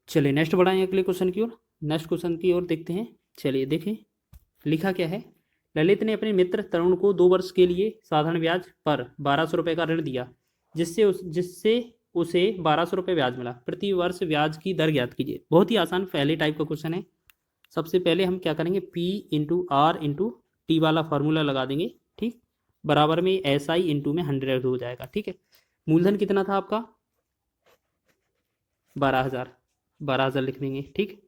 चलिए नेक्स्ट बढ़ाएं अगले क्वेश्चन की ओर। नेक्स्ट क्वेश्चन की ओर देखते हैं। चलिए देखें लिखा क्या है, ललित ने अपने मित्र तरुण को 2 वर्ष के लिए साधारण ब्याज पर 1200 रुपये का ऋण दिया, जिससे उसे 1200 रुपये ब्याज मिला। प्रति वर्ष ब्याज की दर ज्ञात कीजिए। बहुत ही आसान पहले टाइप का क्वेश्चन है। सबसे पहले हम क्या करेंगे, P/R/T वाला फार्मूला लगा देंगे। ठीक, बराबर में SI इंटू में 100 हो जाएगा। ठीक है, मूलधन कितना था आपका 12,000 लिख देंगे। ठीक,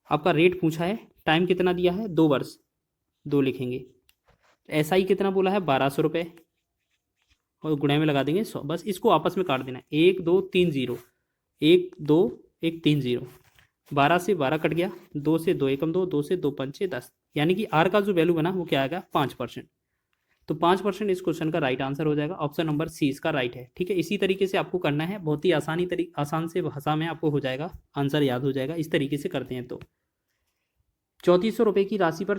आपका रेट पूछा है, टाइम कितना दिया है 2 वर्ष, 2 लिखेंगे। SI कितना बोला है 1200 रुपये, और गुणे में लगा देंगे 100। बस इसको आपस में काट देना है, 1 2 3 0, 1 2 1 3 0, 12 से 12 कट गया, 2 से 2 एकम 2, 2 से 2 पंचे 10, यानी कि आर का जो वैल्यू बना वो क्या आएगा 5%। तो 5% इस क्वेश्चन का राइट आंसर हो जाएगा। ऑप्शन नंबर सी इसका राइट है। ठीक है, इसी तरीके से आपको करना है, बहुत ही आसान से भाषा में आपको हो जाएगा, आंसर याद हो जाएगा। इस तरीके से करते हैं तो 3400 रुपये की राशि पर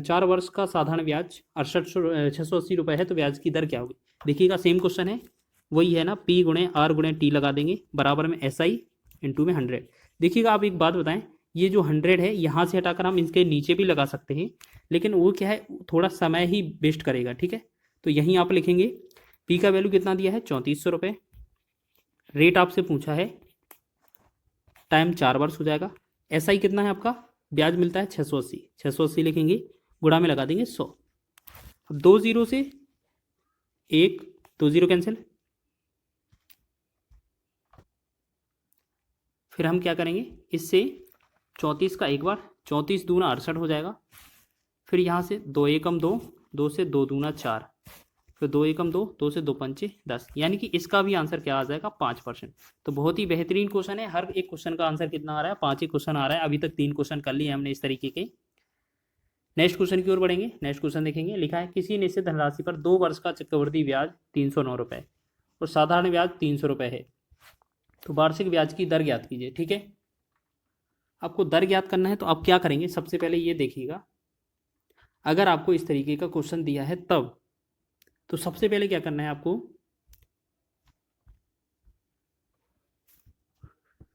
4 वर्ष का साधारण ब्याज 680 रुपये है, तो ब्याज की दर क्या होगी। देखिएगा सेम क्वेश्चन है, वही है ना, P/R/T लगा देंगे, बराबर में SI इंटू में 100। देखिएगा आप एक बात बताएं, ये जो 100 है यहाँ से हटाकर हम इसके नीचे भी लगा सकते हैं, लेकिन वो क्या है थोड़ा समय ही वेस्ट करेगा। ठीक है, तो यहीं आप लिखेंगे P का वैल्यू कितना दिया है 3400 रुपये, रेट आपसे पूछा है, टाइम 4 वर्ष हो जाएगा, SI कितना है आपका, ब्याज मिलता है 680, 680 लिखेंगे, गुणा में लगा देंगे 100। अब 2 0 से 1 2 0 कैंसिल, फिर हम क्या करेंगे, इससे 34 का एक बार, 34 दूना 68 हो जाएगा। फिर यहाँ से 2 एकम 2, 2 से 2 दूना 4, फिर 2 एकम 2, 2 से 2 पंचे 10, यानी कि इसका भी आंसर क्या आ जाएगा 5%। तो बहुत ही बेहतरीन क्वेश्चन है। हर एक क्वेश्चन का आंसर कितना आ रहा है, 5 ही क्वेश्चन आ रहा है। अभी तक 3 क्वेश्चन कर लिए हमने इस तरीके के। नेक्स्ट क्वेश्चन की ओर बढ़ेंगे। नेक्स्ट क्वेश्चन देखेंगे, लिखा है किसी निश्चित धनराशि पर 2 वर्ष का चक्रवृद्धि ब्याज 309 रुपये और साधारण ब्याज 300 रुपये है, तो वार्षिक ब्याज की दर ज्ञात कीजिए। ठीक है, आपको दर ज्ञात करना है तो आप क्या करेंगे, सबसे पहले ये देखिएगा, अगर आपको इस तरीके का क्वेश्चन दिया है तब, तो सबसे पहले क्या करना है आपको,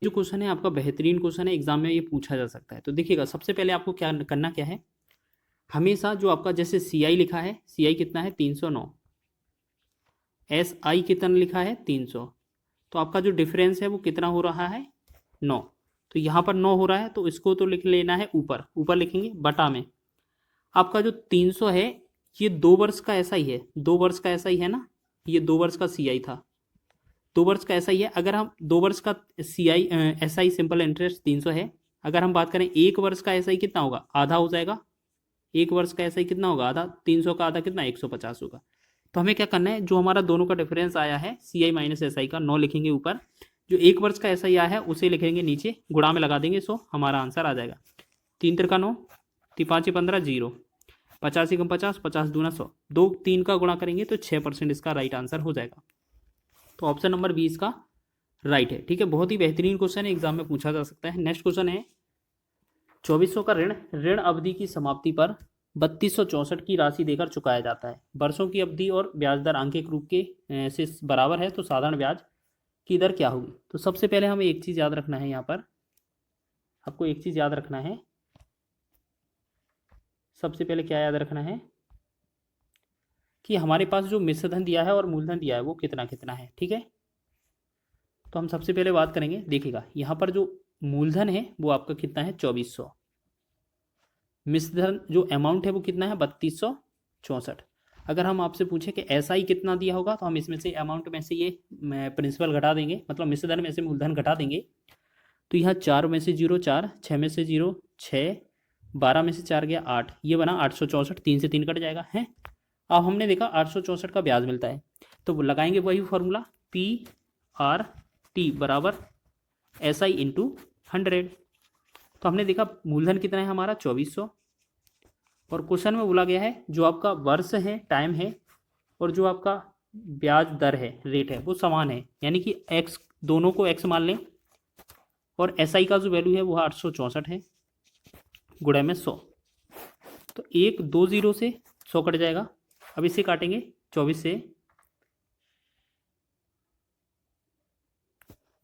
जो क्वेश्चन है आपका बेहतरीन क्वेश्चन है, एग्जाम में ये पूछा जा सकता है। तो देखिएगा सबसे पहले आपको क्या करना क्या है, हमेशा जो आपका जैसे CI लिखा है, CI कितना है 309, SI कितना लिखा है 300, तो आपका जो डिफरेंस है वो कितना हो रहा है 9। तो यहाँ पर 9 हो रहा है, तो इसको तो लिख लेना है ऊपर, ऊपर लिखेंगे, बटा में आपका जो 300 है ये 2 वर्ष का ऐसा ही है, 2 वर्ष का ऐसा ही है ना, ये 2 वर्ष का CI था, 2 वर्ष का ऐसा ही है। अगर हम 2 वर्ष का CI SI सिंपल इंटरेस्ट 300 है, अगर हम बात करें 1 वर्ष का SI कितना होगा, आधा हो जाएगा। 1 वर्ष का SI कितना होगा, आधा, 300 का आधा कितना, 150 होगा। तो हमें क्या करना है, जो हमारा दोनों का डिफरेंस आया है CI माइनस SI का, 9 लिखेंगे ऊपर, जो 1 वर्ष का SI आया है उसे लिखेंगे नीचे, गुणा में लगा देंगे, सो हमारा आंसर आ जाएगा 3 तिरका 9, 5 15 0, 50 कम 50, 50 दूना 100, 2 3 का गुणा करेंगे तो 6% इसका राइट आंसर हो जाएगा। तो ऑप्शन नंबर 20 का राइट है। ठीक है, बहुत ही बेहतरीन क्वेश्चन है, एग्जाम में पूछा जा सकता है। नेक्स्ट क्वेश्चन है 2400 का ऋण अवधि की समाप्ति पर 3264 की राशि देकर चुकाया जाता है। वर्षों की अवधि और ब्याज दर आंकिक रूप के से बराबर है, तो साधारण ब्याज की दर क्या होगी। तो सबसे पहले हमें एक चीज़ याद रखना है, यहाँ पर आपको एक चीज़ याद रखना है। सबसे पहले क्या याद रखना है कि हमारे पास जो मिश्र धन दिया है और मूलधन दिया है वो कितना कितना है। ठीक है, तो हम सबसे पहले बात करेंगे, देखिएगा यहाँ पर जो मूलधन है वो आपका कितना है, 2400। मिश्र धन जो अमाउंट है वो कितना है, 3264। अगर हम आपसे पूछे कि SI कितना दिया होगा, तो हम इसमें से अमाउंट में से ये प्रिंसिपल घटा देंगे, मतलब मिश्र धन में से मूलधन घटा देंगे। तो यहाँ 4 में से 0 4, 6 में से 0 6, 12 में से 4 गया 8, ये बना 864, 3 से 3 कट जाएगा है। अब हमने देखा 864 का ब्याज मिलता है, तो वो लगाएंगे वही फॉर्मूला, PRT बराबर SI इंटू 100। तो हमने देखा मूलधन कितना है हमारा, 2400, और क्वेश्चन में बोला गया है जो आपका वर्ष है, टाइम है, और जो आपका ब्याज दर है, रेट है, वो समान है, यानी कि x दोनों को x मान लें, और SI का जो वैल्यू है वो 864 है, गुणा में 100। तो 1 2 0 से 100 कट जाएगा। अब इसे काटेंगे 24 से,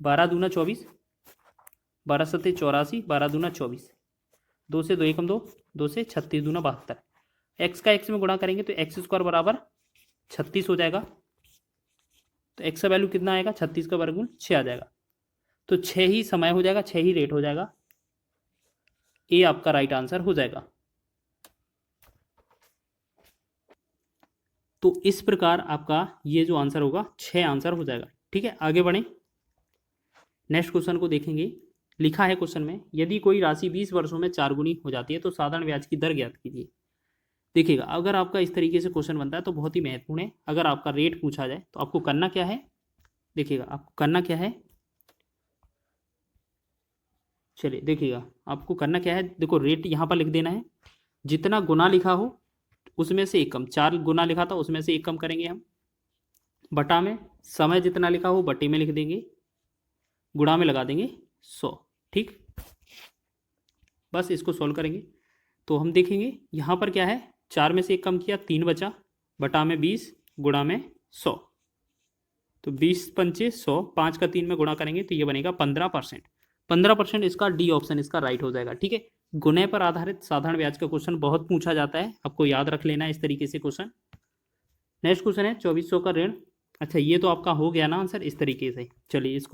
12 दूना 24, 12 सत्ते 84, 12 दूना 24, 2 से 2 एकम 2, 2 से 36 दूना 72। x का x में गुणा करेंगे तो x स्क्वायर बराबर 36 हो जाएगा। तो x का वैल्यू कितना आएगा, 36 का वर्गमूल 6 आ जाएगा। तो 6 ही समय हो जाएगा, 6 ही रेट हो जाएगा, ए आपका राइट आंसर हो जाएगा। तो इस प्रकार आपका ये जो आंसर होगा 6 आंसर हो जाएगा। ठीक है, आगे बढ़ें, नेक्स्ट क्वेश्चन को देखेंगे। लिखा है क्वेश्चन में, यदि कोई राशि 20 वर्षों में 4 गुनी हो जाती है तो साधारण ब्याज की दर ज्ञात कीजिए। देखिएगा, अगर आपका इस तरीके से क्वेश्चन बनता है तो बहुत ही महत्वपूर्ण है। अगर आपका रेट पूछा जाए तो आपको करना क्या है, देखिएगा आपको करना क्या है, चलिए देखिएगा आपको करना क्या है। देखो रेट यहाँ पर लिख देना है, जितना गुना लिखा हो उसमें से एक कम, 4 गुना लिखा था उसमें से एक कम करेंगे हम, बटा में समय जितना लिखा हो बटे में लिख देंगे, गुणा में लगा देंगे 100। ठीक, बस इसको सोल्व करेंगे तो हम देखेंगे यहाँ पर क्या है, 4 में से एक कम किया, 3 बचा, बटा में 20, गुणा में 100। तो 20 पंचे 100, 5 का 3 में गुणा करेंगे तो ये बनेगा 15%। 15% इसका डी ऑप्शन इसका राइट हो जाएगा। ठीक है, गुणे पर आधारित साधारण ब्याज का क्वेश्चन बहुत पूछा जाता है, आपको याद रख लेना है इस तरीके से क्वेश्चन। नेक्स्ट क्वेश्चन है 2400 का ऋण। अच्छा, ये तो आपका हो गया ना आंसर इस तरीके से। चलिए इसको